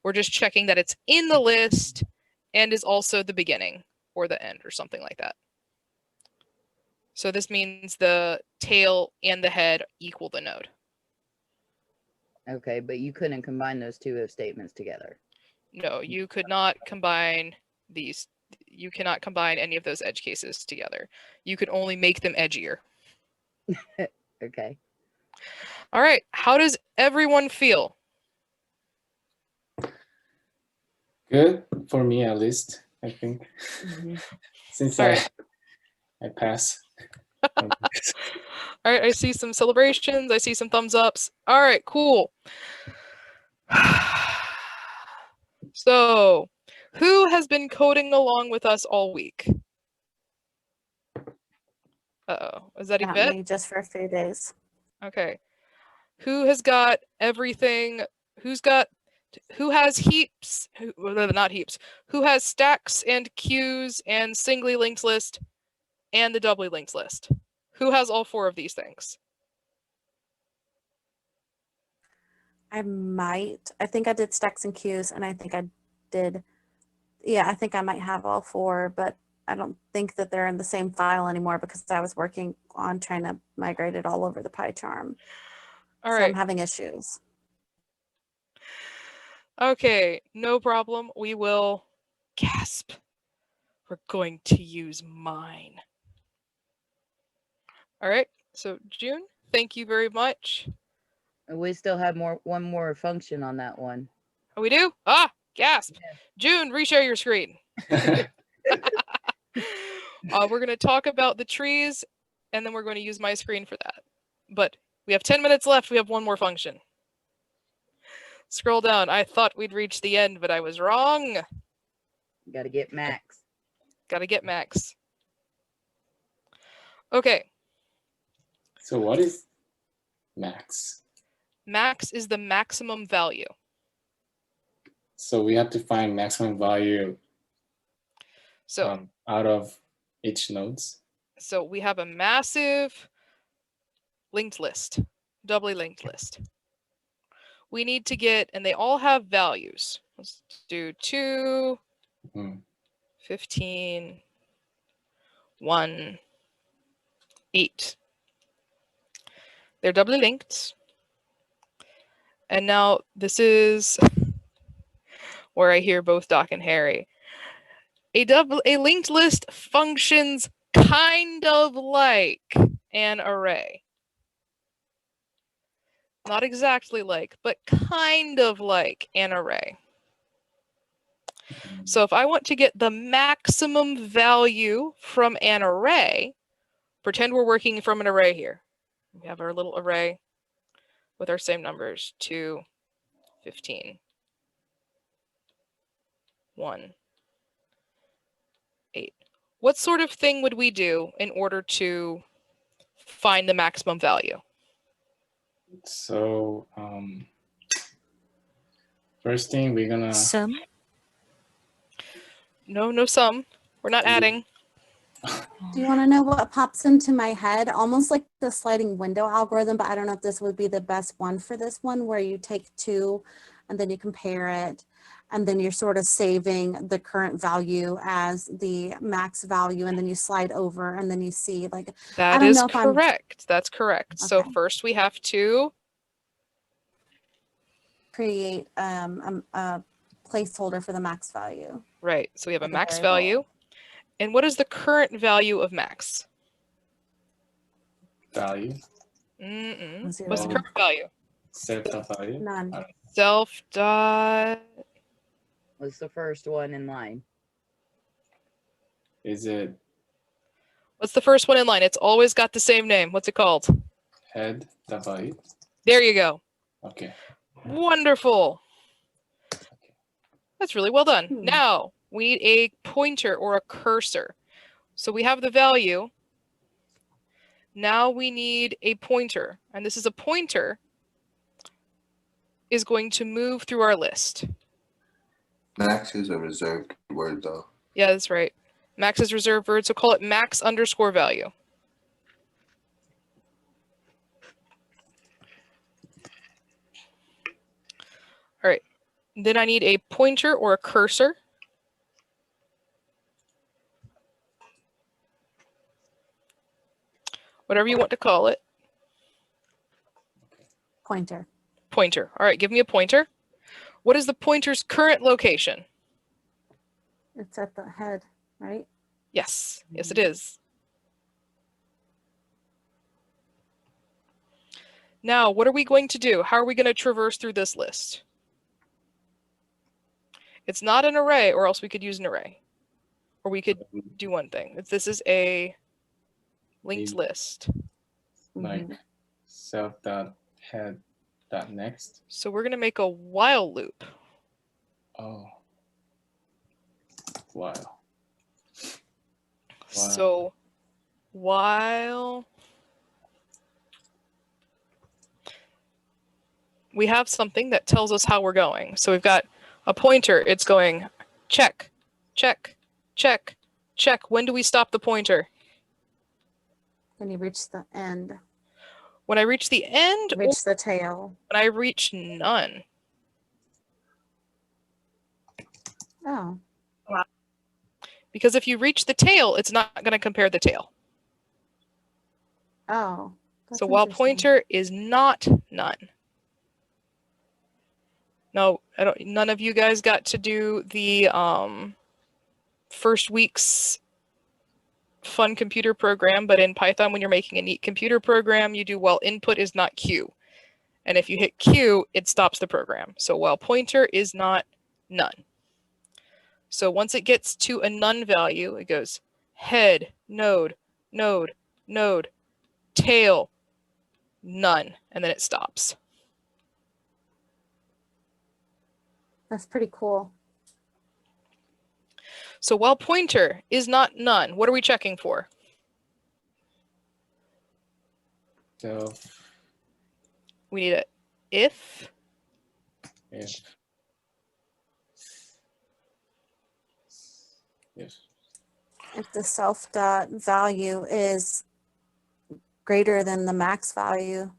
We're just checking that it's in the list and is also the beginning or the end or something like that. So this means the tail and the head equal the node. Okay, but you couldn't combine those two if statements together. No, you could not combine these. You cannot combine any of those edge cases together. You could only make them edgier. Okay. All right, how does everyone feel? Good for me, at least, I think. Since All I right. I pass. All right, I see some celebrations. I see some thumbs ups. All right, cool. So, who has been coding along with us all week? Uh-oh, is that Not Yvette? me, just for a few days. Okay. Who has got everything? Who has heaps? Not heaps. Who has stacks and queues and singly linked list and the doubly linked list? Who has all 4 of these things? I might. I think I did stacks and queues, and I think I did. Yeah, I think I might have all 4, but I don't think that they're in the same file anymore because I was working on trying to migrate it all over the PyCharm. All So right. I'm having issues. Okay, no problem. We will gasp. We're going to use mine. All right, so June? Thank you very much. We still have one more function on that one. Oh, we do? Ah, gasp. June, reshare your screen. We're going to talk about the trees, and then we're going to use my screen for that. But we have 10 minutes left. We have one more function. Scroll down. I thought we'd reach the end, but I was wrong. Got to get max. Got to get max. Okay. So what is max? Max is the maximum value. So we have to find maximum value So out of each nodes. So we have a massive linked list, doubly linked list. We need to get, and they all have values. Let's do 2, 15, 1, 8. They're doubly linked. And now this is where I hear both Doc and Harry. A linked list functions kind of like an array. Not exactly like, but kind of like an array. So if I want to get the maximum value from an array, pretend we're working from an array here. We have our little array with our same numbers, 2, 15, 1, 8. What sort of thing would we do in order to find the maximum value? So first thing we're gonna Sum. No sum. We're not adding. Do you want to know what pops into my head? Almost like the sliding window algorithm, but I don't know if this would be the best one for this one, where you take 2 and then you compare it, and then you're sort of saving the current value as the max value, and then you slide over and then you see, like, That is correct. That's correct. Okay. So first we have to create a placeholder for the max value. Right. So we have a max variable. value. And what is the current value of max? value. What's the current value? Self dot value. None. Self dot. What's the first one in line? Is it What's the first one in line? It's always got the same name. What's it called? head dot value? There you go. Okay. Wonderful. That's really well done. Now we need a pointer or a cursor. So we have the value. Now we need a pointer. And this is a pointer is going to move through our list. Max is a reserved word though. Yeah, that's right. Max is reserved word, so call it max underscore value. All right. Then I need a pointer or a cursor. Whatever you want to call it. Pointer. Pointer. All right, give me a pointer. What is the pointer's current location? It's at the head, right? Yes. Yes, it is. Now, what are we going to do? How are we going to traverse through this list? It's not an array, or else we could use an array. Or we could do one thing. This is a linked list. Like self dot head dot next. So we're going to make a while loop. Oh. Wow. So while we have something that tells us how we're going. So we've got a pointer. It's going check, check, check, check. When do we stop the pointer? When you reach the end. When I reach the end? Reach the tail. When I reach none. Oh. Because if you reach the tail, it's not going to compare the tail. Oh. So while pointer is not none. No, none of you guys got to do the first week's fun computer program, but in Python, when you're making a neat computer program, you do while input is not Q. And if you hit Q, it stops the program. So while pointer is not none. So once it gets to a none value, it goes head, node, node, node, tail, none, and then it stops. That's pretty cool. So while pointer is not none, what are we checking for? So We need a if. if If the self dot value is greater than the max value.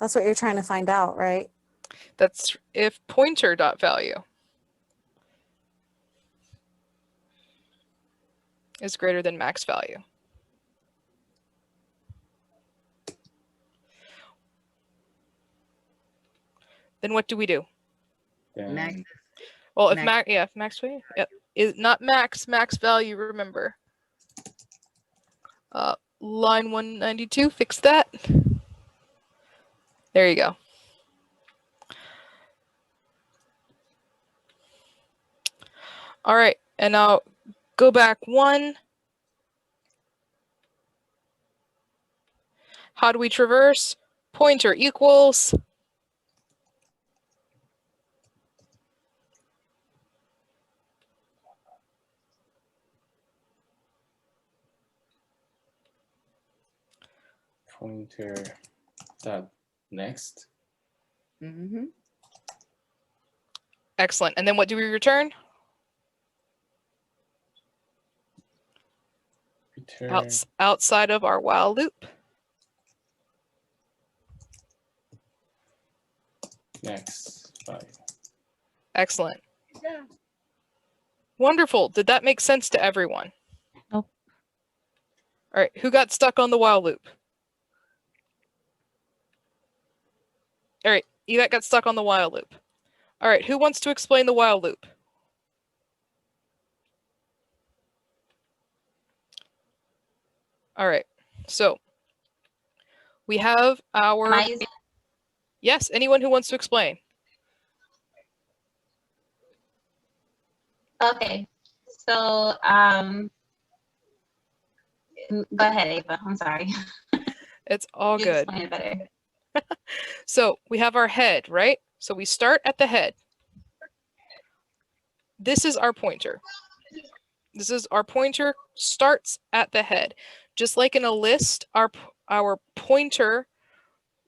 That's what you're trying to find out, right? That's if pointer dot value is greater than max value. Then what do we do? Max. then Well, if Max- max, yeah, if max value, yep, is not max value. Remember, line 192. Fix that. There you go. All right, and now go back one. How do we traverse? Pointer equals pointer dot next. Mm-hmm. excellent. And then what do we return? Return Outside of our while loop. next value. Excellent. Yeah. Wonderful. Did that make sense to everyone? Nope. All right, who got stuck on the while loop? All right, Yvette got stuck on the while loop. All right, who wants to explain the while loop? All right, so we have our... Am I using- Yes, anyone who wants to explain. Okay, so go ahead, Ava. I'm sorry. It's all You good. explain it better. So we have our head, right? So we start at the head. This is our pointer. This is our pointer starts at the head. Just like in a list, our pointer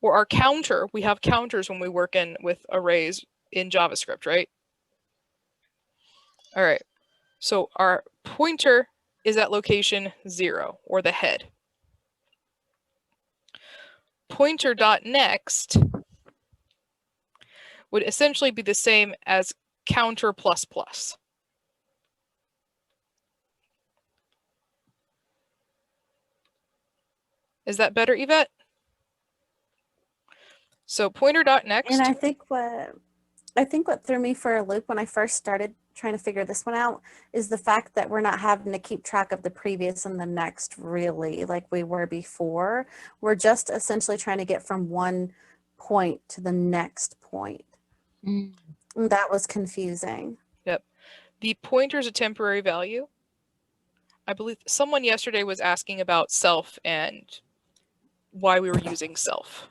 or our counter, we have counters when we work in with arrays in JavaScript, right? All right. So our pointer is at location 0 or the head. Pointer dot next would essentially be the same as counter plus plus. Is that better, Yvette? So pointer dot next. And I think what threw me for a loop when I first started trying to figure this one out is the fact that we're not having to keep track of the previous and the next really like we were before. We're just essentially trying to get from one point to the next point. Mm. And that was confusing. Yep. The pointer is a temporary value. I believe someone yesterday was asking about self and why we were using self.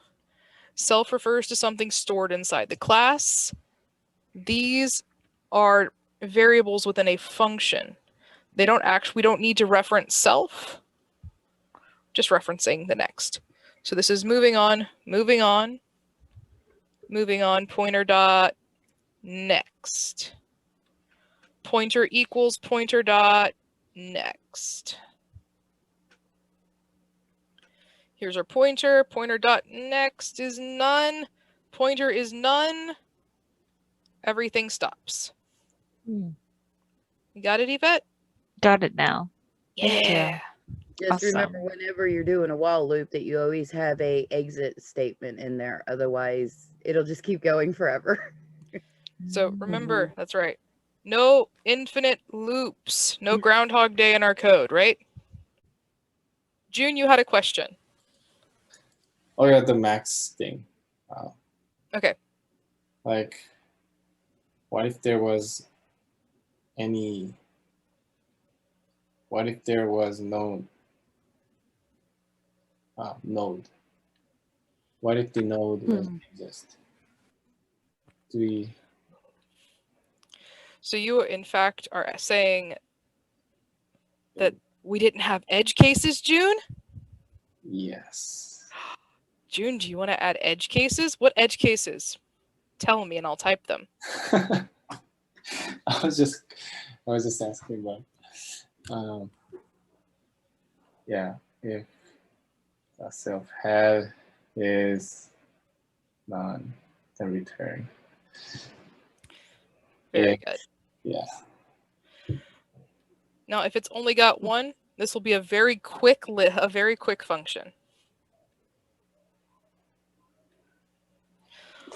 Self refers to something stored inside the class. These are variables within a function. We don't need to reference self, just referencing the next. So this is moving on, pointer dot next. Pointer equals pointer dot next. Here's our pointer. Pointer dot next is none. Pointer is none. Everything stops. Hmm. You got it, Yvette? Got it now. Thank you. Yeah. Just Awesome. remember whenever you're doing a while loop that you always have a exit statement in there. Otherwise, it'll just keep going forever. So remember, that's right. No infinite loops. No Groundhog Day in our code, right? June, you had a question. Oh yeah, the max thing. Okay. Like, what if there was no node? What if the node doesn't exist? Do we? So you, in fact, are saying that we didn't have edge cases, June? Yes. June, do you want to add edge cases? What edge cases? Tell me and I'll type them. I was just asking about. Yeah, if a self-head is none, then return. Very If- good. Yeah. Now, if it's only got one, this will be a very quick function.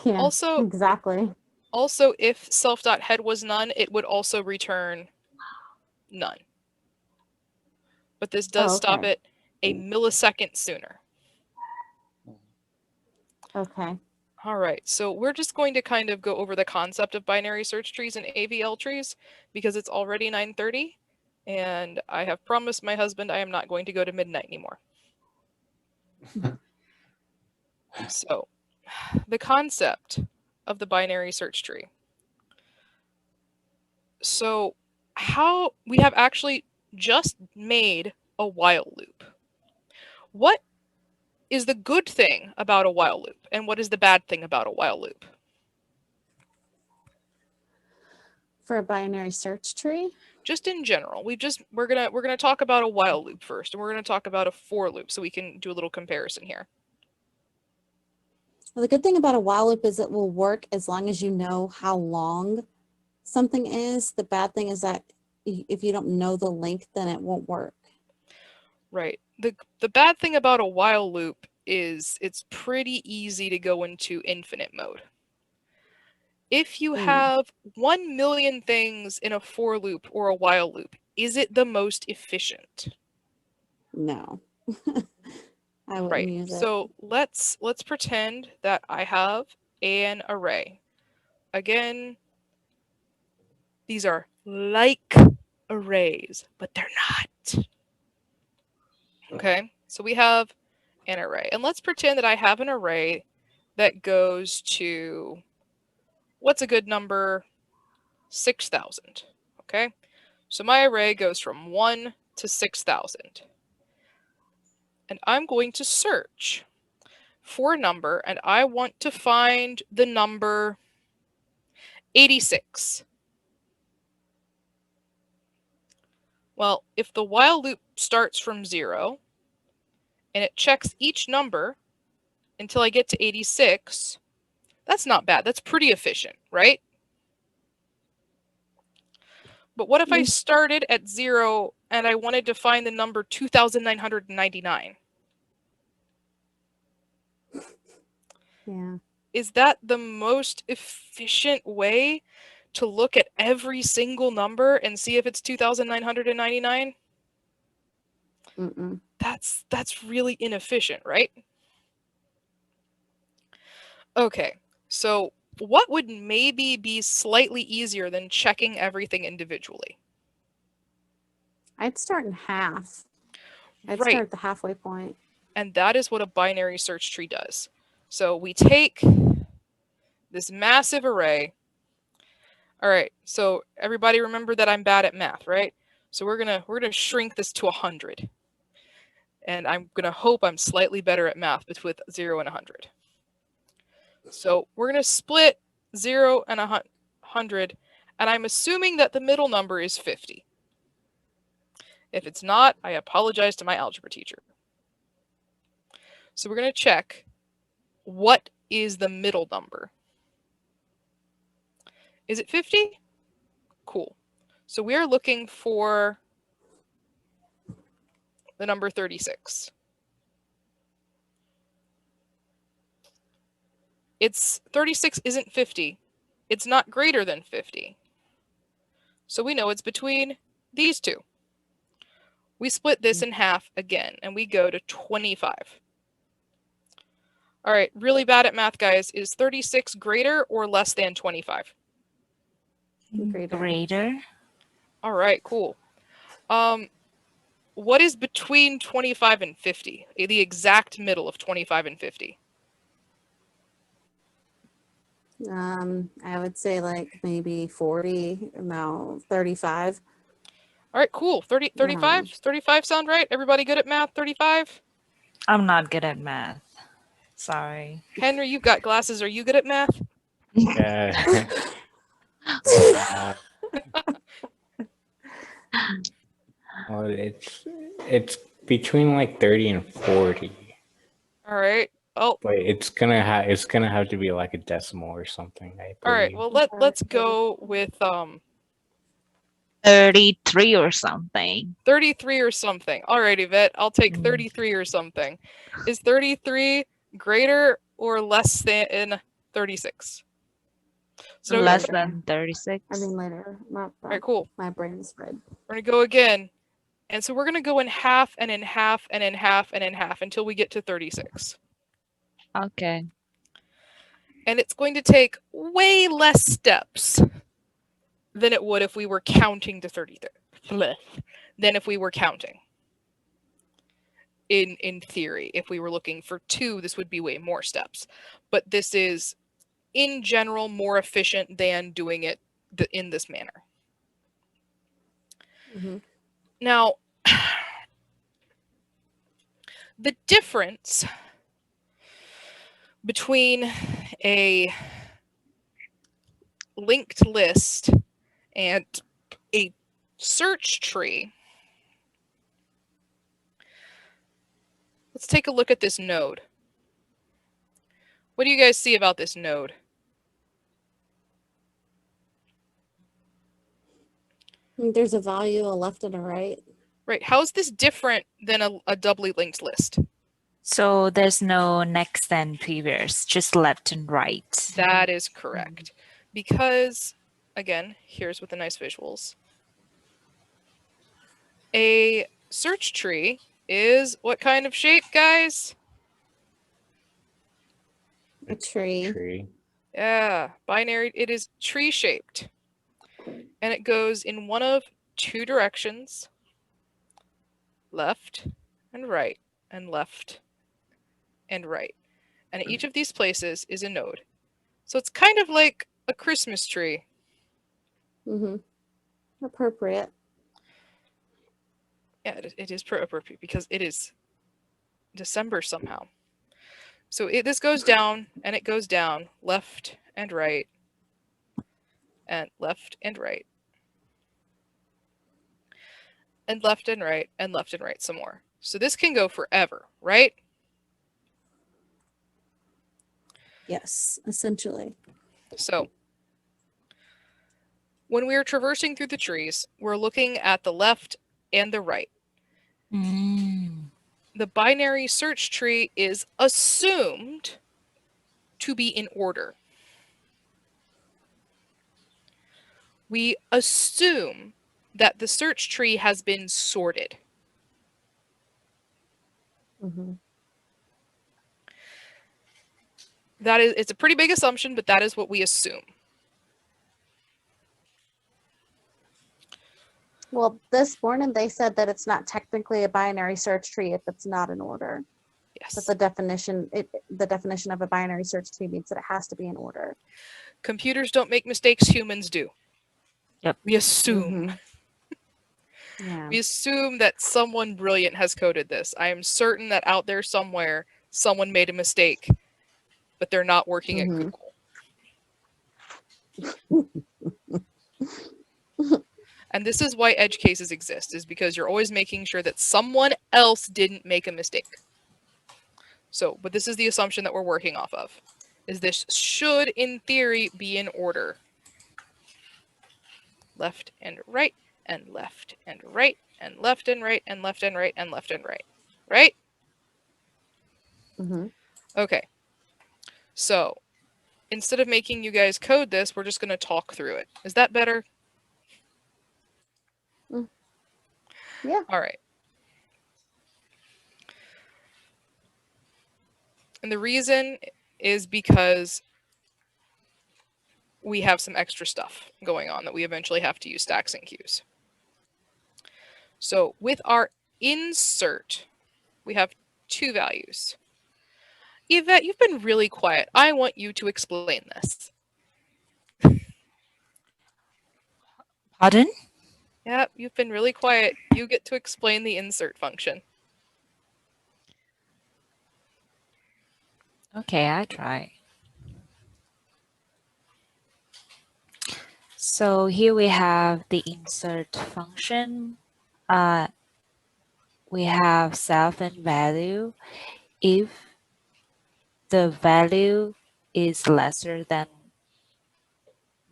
Yeah, Also, exactly. Also, if self.head was none, it would also return none. But this does stop it a millisecond sooner. Okay. All right, so we're just going to kind of go over the concept of binary search trees and AVL trees because it's already 9:30 and I have promised my husband I am not going to go to midnight anymore. So, the concept of the binary search tree. So, how we have actually just made a while loop. What is the good thing about a while loop and what is the bad thing about a while loop? For a binary search tree? Just in general. We're gonna talk about a while loop first, and we're gonna talk about a for loop so we can do a little comparison here. Well, the good thing about a while loop is it will work as long as you know how long something is. The bad thing is that if you don't know the length, then it won't work. Right. The bad thing about a while loop is it's pretty easy to go into infinite mode. If you have 1 million things in a for loop or a while loop, is it the most efficient? No. I wouldn't Right. use it. So let's pretend that I have an array. Again, these are like arrays, but they're not. Okay, so we have an array. And let's pretend that I have an array that goes to, what's a good number? 6,000. Okay, so my array goes from 1 to 6,000. And I'm going to search for a number, and I want to find the number 86. Well, if the while loop starts from 0 and it checks each number until I get to 86, that's not bad. That's pretty efficient, right? But what if I started at 0 and I wanted to find the number 2,999? Yeah. Is that the most efficient way to look at every single number and see if it's 2,999? Mm-mm. That's really inefficient, right? Okay, so what would maybe be slightly easier than checking everything individually? I'd start in half. I'd Right. start at the halfway point. And that is what a binary search tree does. So we take this massive array. All right, so everybody remember that I'm bad at math, right? So we're gonna shrink this to 100. And I'm gonna hope I'm slightly better at math between 0 and 100. So we're gonna split 0 and 100, and I'm assuming that the middle number is 50. If it's not, I apologize to my algebra teacher. So we're going to check what is the middle number. Is it 50? Cool. So we are looking for the number 36. It's 36 isn't 50. It's not greater than 50. So we know it's between these two. We split this in half again, and we go to 25. All right, really bad at math, guys. Is 36 greater or less than 25? Greater. All right, cool. What is between 25 and 50? The exact middle of 25 and 50. I would say like maybe 40, no, 35. All right, cool. 35? 35 sound right? Everybody good at math? 35? I'm not good at math. Sorry. Henry, you've got glasses. Are you good at math? Yeah. Well, it's between like 30 and 40. All right. Oh, But it's gonna have to be like a decimal or something, I all right. believe. Well, let's go with 33 or something. 33 or something. All right, Yvette, I'll take 33 or something. Is 33 greater or less than 36? So Less than 36. I mean later. Not all right, cool. My brain is fried. We're going to go again. And so we're going to go in half and in half and in half and in half until we get to 36. Okay. And it's going to take way less steps than it would if we were counting to 33. Than if we were counting. In theory, if we were looking for 2, this would be way more steps. But this is, in general, more efficient than doing it in this manner. Mm-hmm. Now, the difference between a linked list and a search tree. Let's take a look at this node. What do you guys see about this node? There's a value, a left and a right. Right. How is this different than a doubly linked list? So there's no next and previous, just left and right. That is correct. Because, again, here's with the nice visuals. A search tree is what kind of shape, guys? A tree. Tree. Yeah, binary. It is tree shaped. And it goes in one of 2 directions. Left and right and left and right. And at each of these places is a node. So it's kind of like a Christmas tree. Mm-hmm. Appropriate. Yeah, it is appropriate because it is December somehow. So this goes down and it goes down, left and right, and left and right, and left and right, and left and right some more. So this can go forever, right? Yes, essentially. So when we are traversing through the trees, we're looking at the left and the right. The binary search tree is assumed to be in order. We assume that the search tree has been sorted. Mm-hmm. It's a pretty big assumption, but that is what we assume. Well, this morning they said that it's not technically a binary search tree if it's not in order. Yes. But the definition of a binary search tree means that it has to be in order. Computers don't make mistakes, humans do. Yep. We assume. Mm-hmm. Yeah. We assume that someone brilliant has coded this. I am certain that out there somewhere, someone made a mistake, but they're not working at Google. And this is why edge cases exist, is because you're always making sure that someone else didn't make a mistake. So, but this is the assumption that we're working off of, is this should, in theory, be in order. Left and right, and left and right, and left and right, and left and right, and left and right. Right? Mm-hmm. Okay. So, instead of making you guys code this, we're just going to talk through it. Is that better? Yeah. All right. And the reason is because we have some extra stuff going on that we eventually have to use stacks and queues. So with our insert, we have two values. Yvette, you've been really quiet. I want you to explain this. Pardon? Yep, you've been really quiet. You get to explain the insert function. Okay, I try. So here we have the insert function. We have self and value. If the value is lesser than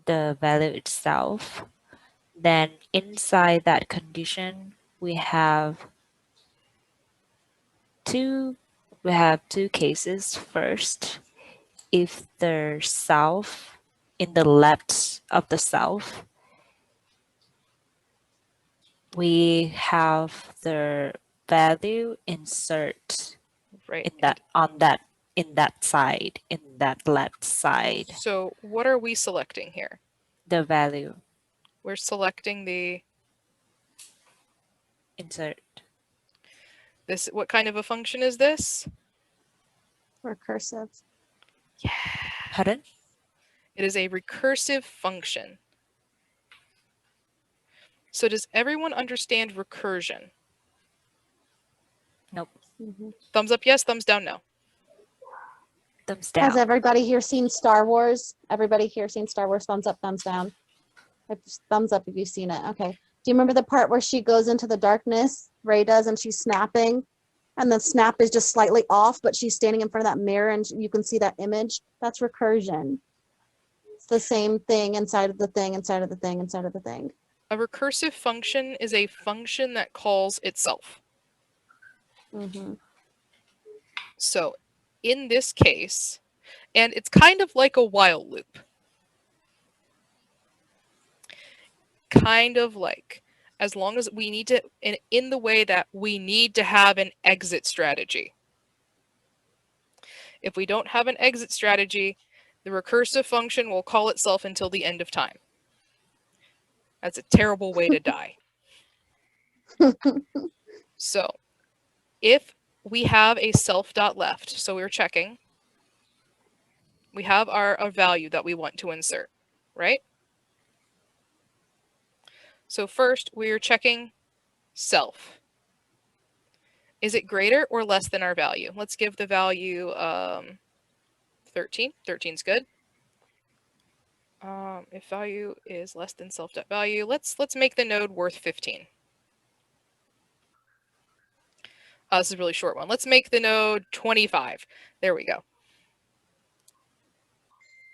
the value itself, then inside that condition we have two cases. First, if the self in the left of the self, we have the value insert Right. in that side, in that left side, So what are we selecting here? the value We're selecting the insert. this. What kind of a function is this? Recursive. Yeah. Pardon? It is a recursive function. So does everyone understand recursion? Nope. Thumbs up yes, thumbs down no. Thumbs Has down. everybody here seen Star Wars? Everybody here seen Star Wars? Thumbs up, thumbs down. Thumbs up if you've seen it. Okay. Do you remember the part where she goes into the darkness? Rey does, and she's snapping, and the snap is just slightly off, but she's standing in front of that mirror, and you can see that image. That's recursion. It's the same thing inside of the thing, inside of the thing, inside of the thing. A recursive function is a function that calls itself. So in this case, and it's kind of like a while loop. Kind of like, as long as we need to, in the way that we need to have an exit strategy. If we don't have an exit strategy, the recursive function will call itself until the end of time. That's a terrible way to die. So if we have a self.left, so we're checking, we have our value that we want to insert, right? So first we're checking self. Is it greater or less than our value? Let's give the value 13. 13 is good. If value is less than self.value, let's make the node worth 15. This is a really short one. Let's make the node 25. There we go.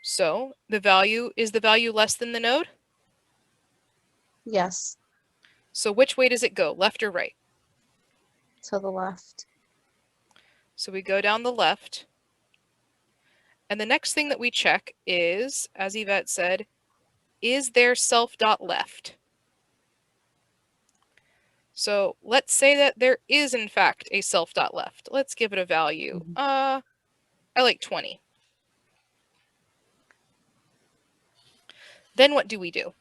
So the value, is the value less than the node? Yes. So which way does it go, left or right? To the left. So we go down the left. And the next thing that we check is, as Yvette said, is there self.left? So let's say that there is in fact a self.left. Let's give it a value. I like 20. Then what do we do?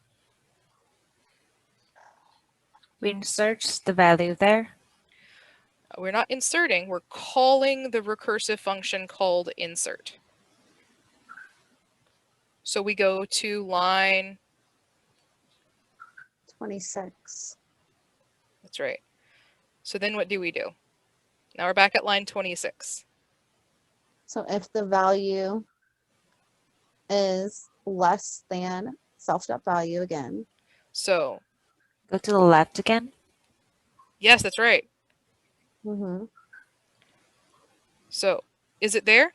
We insert the value there. We're not inserting, we're calling the recursive function called insert. So we go to line 26. That's right. So then what do we do? Now we're back at line 26. So if the value is less than self.value again. So go to the left again. Yes, that's right. Mm-hmm. So is it there?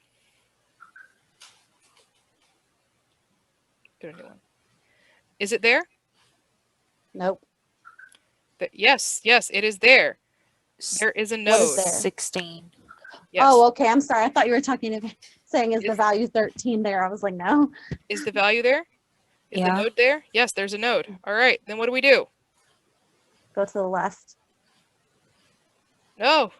Get a new one. Is it there? Nope. Yes, it is there. There is a node. What is there? 16. Yes. Oh, okay. I'm sorry. I thought you were saying is the value 13 there? I was like, no. Is the value there? Is Yeah. the node there? Yes, there's a node. All right. Then what do we do? Go to the left. No.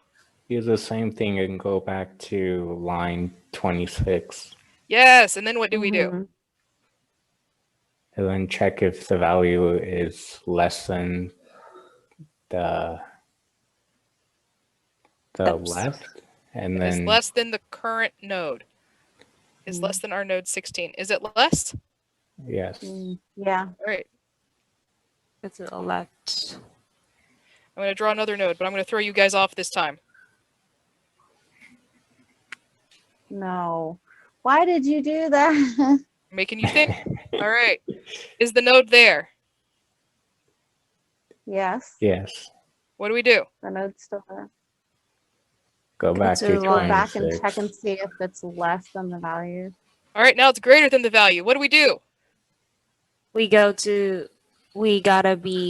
Use the same thing and go back to line 26. Yes. And then what do we do? Mhm. And then check if the value is less than the Oops. left. And Is then less than the current node. Is less than our node 16. Is it less? yes. Yeah. All right. Go to the left. I'm going to draw another node, but I'm going to throw you guys off this time. No. Why did you do that? I'm making you think. All right. Is the node there? Yes. Yes. What do we do? The node's still there. Go back to to line. Go back and 26. check and see if it's less than the value. All right. Now it's greater than the value. What do we do? We gotta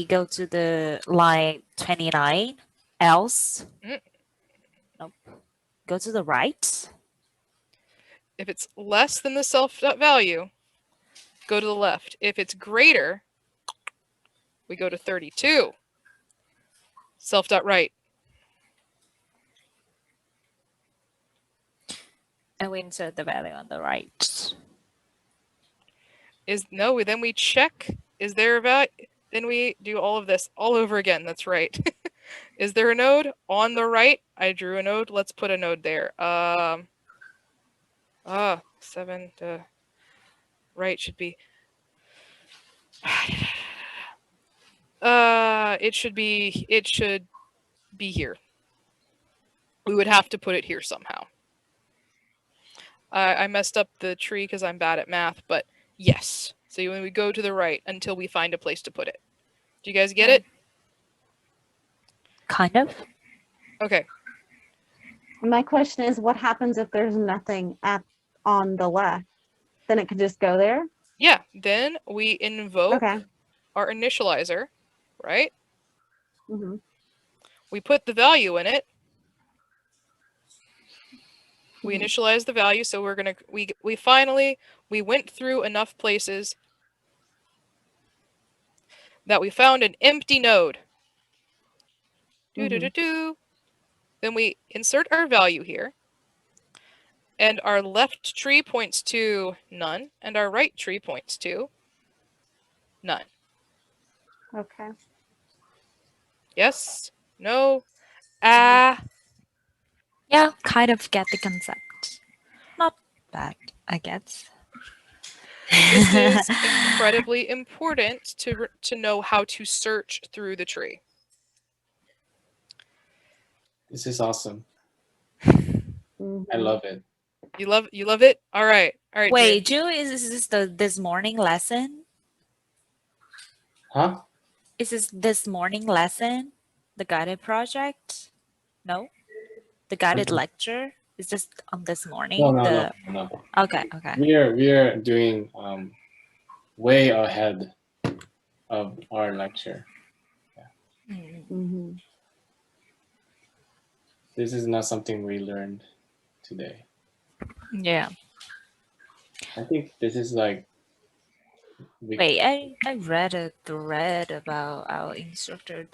go to the line 29. Else, Mm. nope. Go to the right. If it's less than the self value, go to the left. If it's greater, we go to 32. Self dot right. And we insert the value on the right. Then we check. Is there a value? Then we do all of this all over again. That's right. Is there a node on the right? I drew a node. Let's put a node there. 7 to right should be. It should be here. We would have to put it here somehow. I messed up the tree because I'm bad at math, but yes. So when we go to the right until we find a place to put it. Do you guys get it? Kind of. Okay. My question is, what happens if there's nothing on the left? Then it could just go there? Yeah. Then we invoke Okay. our initializer, right? Mm-hmm. We put the value in it. We Mhm. initialize the value, so we finally went through enough places that we found an empty node. Then we insert our value here. And our left tree points to none, and our right tree points to none. Okay. Yes? No? Ah? Yeah, kind of get the concept. Not bad, I guess. This is incredibly important to know how to search through the tree. This is awesome. Mhm. I love it. You love it? All right. Wait, June, is this this morning lesson? Huh? Is this morning lesson the guided project? No? The guided lecture? Is this on this morning? No. Okay. We are doing way ahead of our lecture. Mhm. This is not something we learned today. Yeah. I think this is like. Wait, I read a thread about our instructor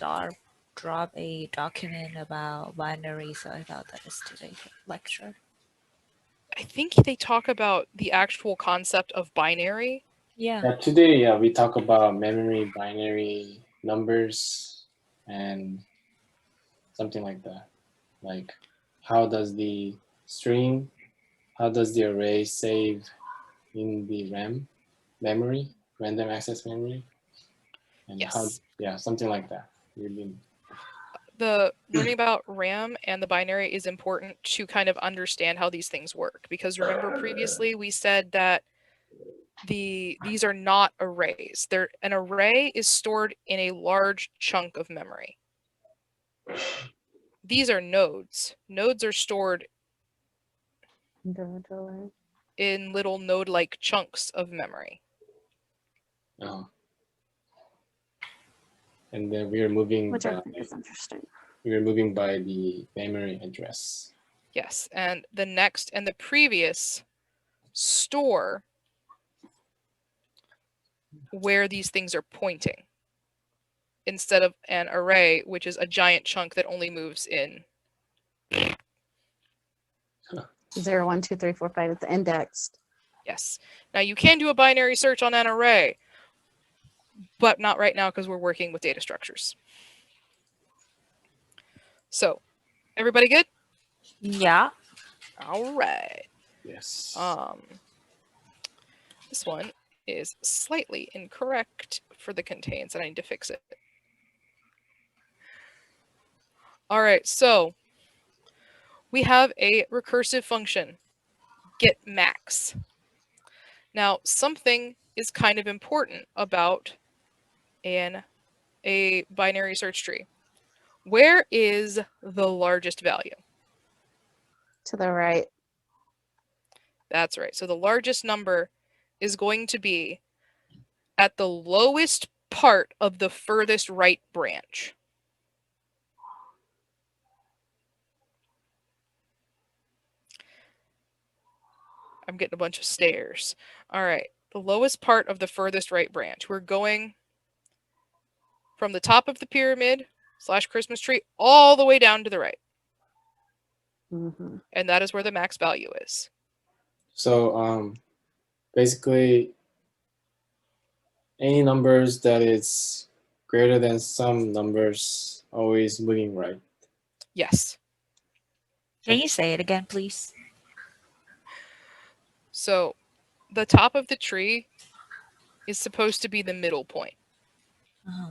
drop a document about binary, so I thought that is today's lecture. I think they talk about the actual concept of binary. Yeah. Today, we talk about memory, binary, numbers, and something like that. Like, how does the array save in the RAM memory, random access memory? And yes. Something like that. The learning about RAM and the binary is important to kind of understand how these things work, because remember previously we said that these are not arrays. An array is stored in a large chunk of memory. These are nodes. Nodes are stored Individually. in little node-like chunks of memory. And then we are moving. Which I think is interesting. We are moving by the memory address. Yes, and the next and the previous store where these things are pointing. instead of an array, which is a giant chunk that only moves in. 0, 1, 2, 3, 4, 5. It's indexed. Yes. Now you can do a binary search on an array, but not right now because we're working with data structures. So, everybody good? Yeah. All right. Yes. This one is slightly incorrect for the contains, and I need to fix it. All right, so we have a recursive function, get max. Now, something is kind of important about a binary search tree. Where is the largest value? To the right. That's right. So the largest number is going to be at the lowest part of the furthest right branch. I'm getting a bunch of stares. All right. The lowest part of the furthest right branch. We're going from the top of the pyramid / Christmas tree all the way down to the right. Mm-hmm. And that is where the max value is. So basically, any numbers that is greater than some numbers always moving right. Yes. Can you say it again, please? So the top of the tree is supposed to be the middle point Uh-huh.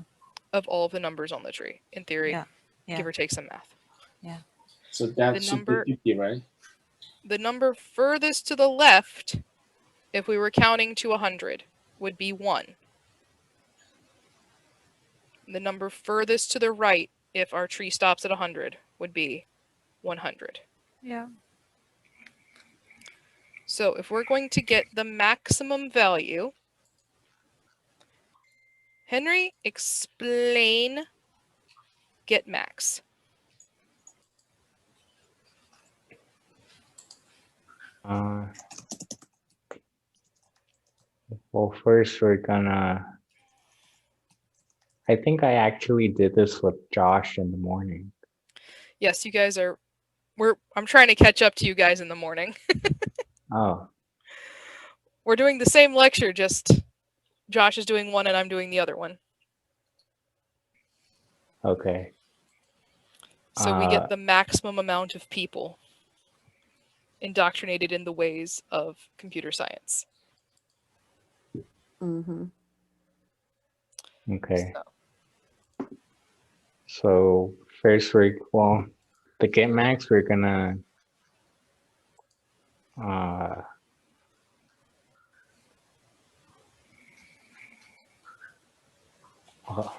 of all of the numbers on the tree, in theory, Yeah. Yeah. give or take some math. Yeah. So that The should number- be 50, right? The number furthest to the left, if we were counting to 100, would be 1. The number furthest to the right, if our tree stops at 100, would be 100. Yeah. So if we're going to get the maximum value, Henry, explain get max. Well, first we're gonna. I think I actually did this with Josh in the morning. Yes, you guys are. I'm trying to catch up to you guys in the morning. Oh, We're doing the same lecture, just Josh is doing one and I'm doing the other one. okay. So we get the maximum amount of people indoctrinated in the ways of computer science. Mm-hmm. Okay. So, So first the get max, we're gonna well,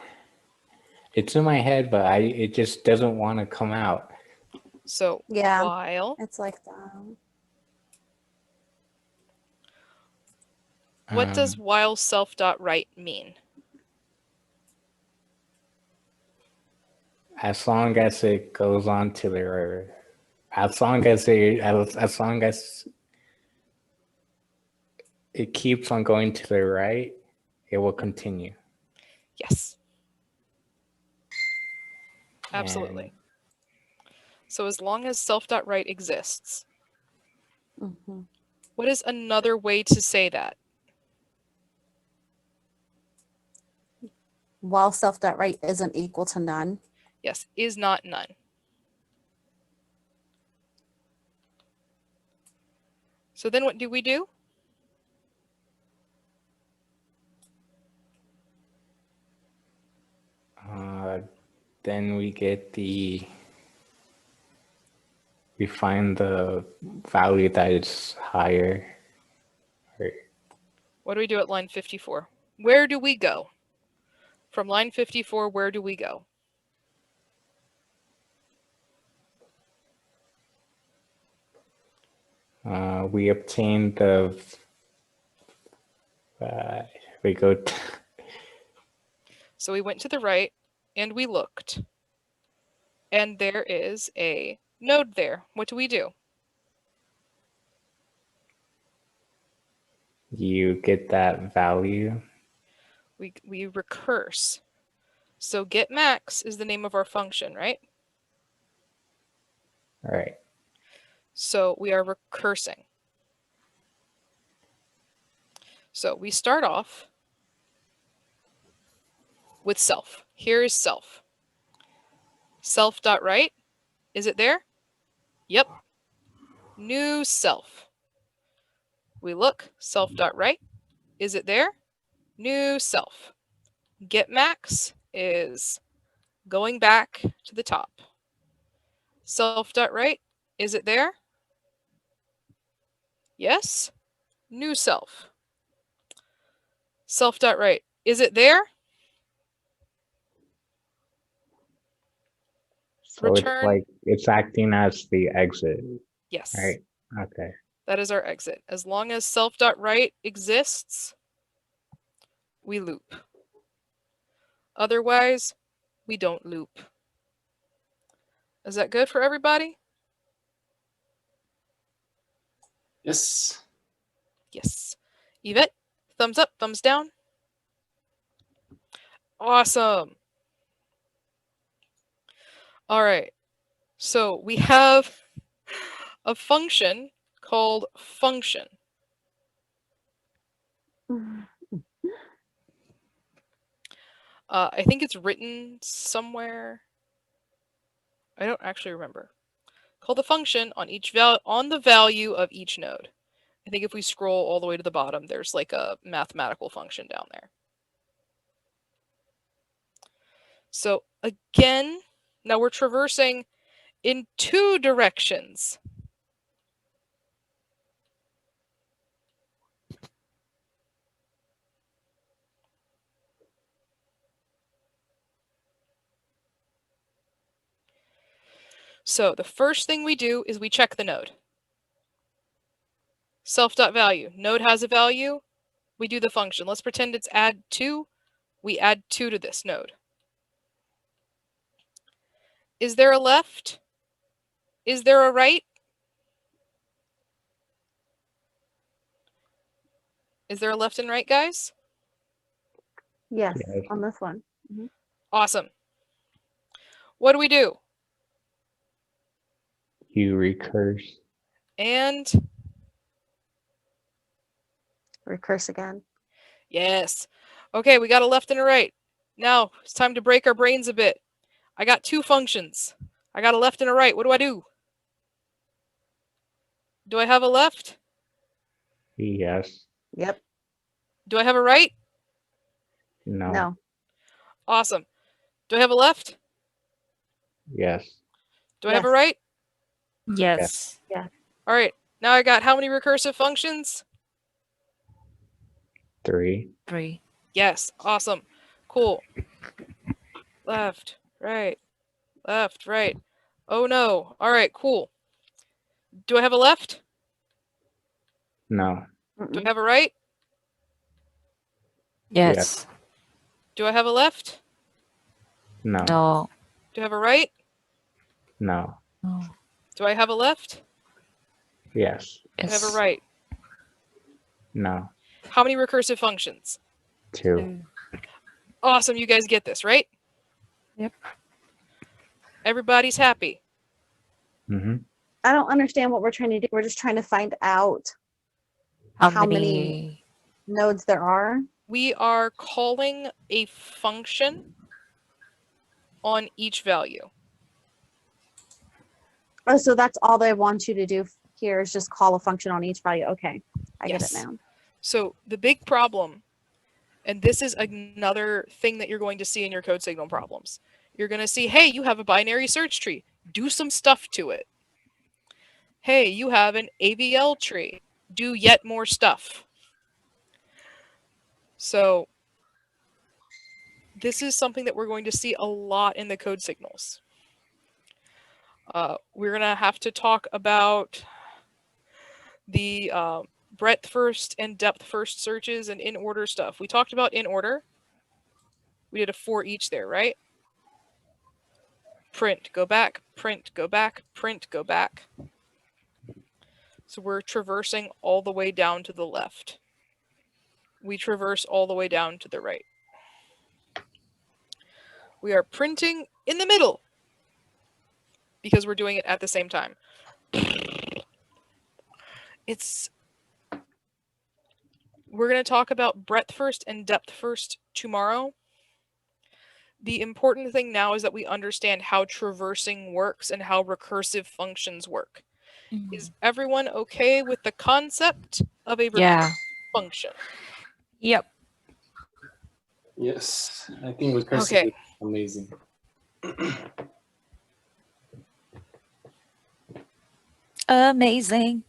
it's in my head, but it just doesn't want to come out. so Yeah. while It's like that. what does while self.right mean? As long as it goes on to the, as long as it keeps on going to the right, it will continue. Yes. Absolutely. So as long as self.right exists, Mm-hmm. what is another way to say that? While self.right isn't equal to none. Yes, is not none. So then what do we do? Then we find the value that is higher. What do we do at line 54? Where do we go? From line 54, where do we go? We obtain the, we go, So we went to the right and we looked. And there is a node there. What do we do? you get that value. We recurse So get max is the name of our function, right? All right. So we are recursing. So we start off with self. Here is self. Self.right. Is it there? Yep. New self. We look. Self.right. Is it there? New self. Get max is going back to the top. Self.right. Is it there? Yes. New self. Self.right. Is it there? So it's Return. like it's acting as the exit, Yes. right? Okay. That is our exit. As long as self.right exists, we loop. Otherwise, we don't loop. Is that good for everybody? Yes. Yes. Yvette, thumbs up, thumbs down. Awesome. All right. So we have a function called function. I think it's written somewhere. I don't actually remember. Called the function on on the value of each node. I think if we scroll all the way to the bottom, there's like a mathematical function down there. So again, now we're traversing in two directions. So the first thing we do is we check the node. Self.value. Node has a value. We do the function. Let's pretend it's add 2. We add 2 to this node. Is there a left? Is there a right? Is there a left and right, guys? Yes, Yes. on this one. Awesome. What do we do? You recurse. And Recurse again. yes. Okay, we got a left and a right. Now it's time to break our brains a bit. I got two functions. I got a left and a right. What do I do? Do I have a left? Yes. Yep. Do I have a right? No. No. Awesome. Do I have a left? Yes. Do I have a right? Yes. All right. Now I got how many recursive functions? 3. 3. Yes. Awesome. Cool. Left, right, left, right. Oh no. All right, cool. Do I have a left? No. Do I have a right? Yes. Do I have a left? No. No. Do I have a right? No. No. Do I have a left? Yes. Do I have a Yes. right? No. How many recursive functions? 2. Awesome, you guys get this, right? Yep. Everybody's happy. Mm-hmm. I don't understand what we're trying to do. We're just trying to find out How many many? nodes there are. We are calling a function on each value. Oh, so that's all they want you to do here is just call a function on each value. Okay, I get it Yes. now. So the big problem, and this is another thing that you're going to see in your code signal problems. You're going to see, hey, you have a binary search tree. Do some stuff to it. Hey, you have an AVL tree. Do yet more stuff. So this is something that we're going to see a lot in the code signals. We're going to have to talk about the breadth first and depth first searches and in order stuff. We talked about in order. We did a for each there, right? Print, go back, print, go back, print, go back. So we're traversing all the way down to the left. We traverse all the way down to the right. We are printing in the middle because we're doing it at the same time. We're going to talk about breadth first and depth first tomorrow. The important thing now is that we understand how traversing works and how recursive functions work. Is everyone okay with the concept of a recursive function? Yep. Yes, I think recursive Okay. is amazing. Amazing.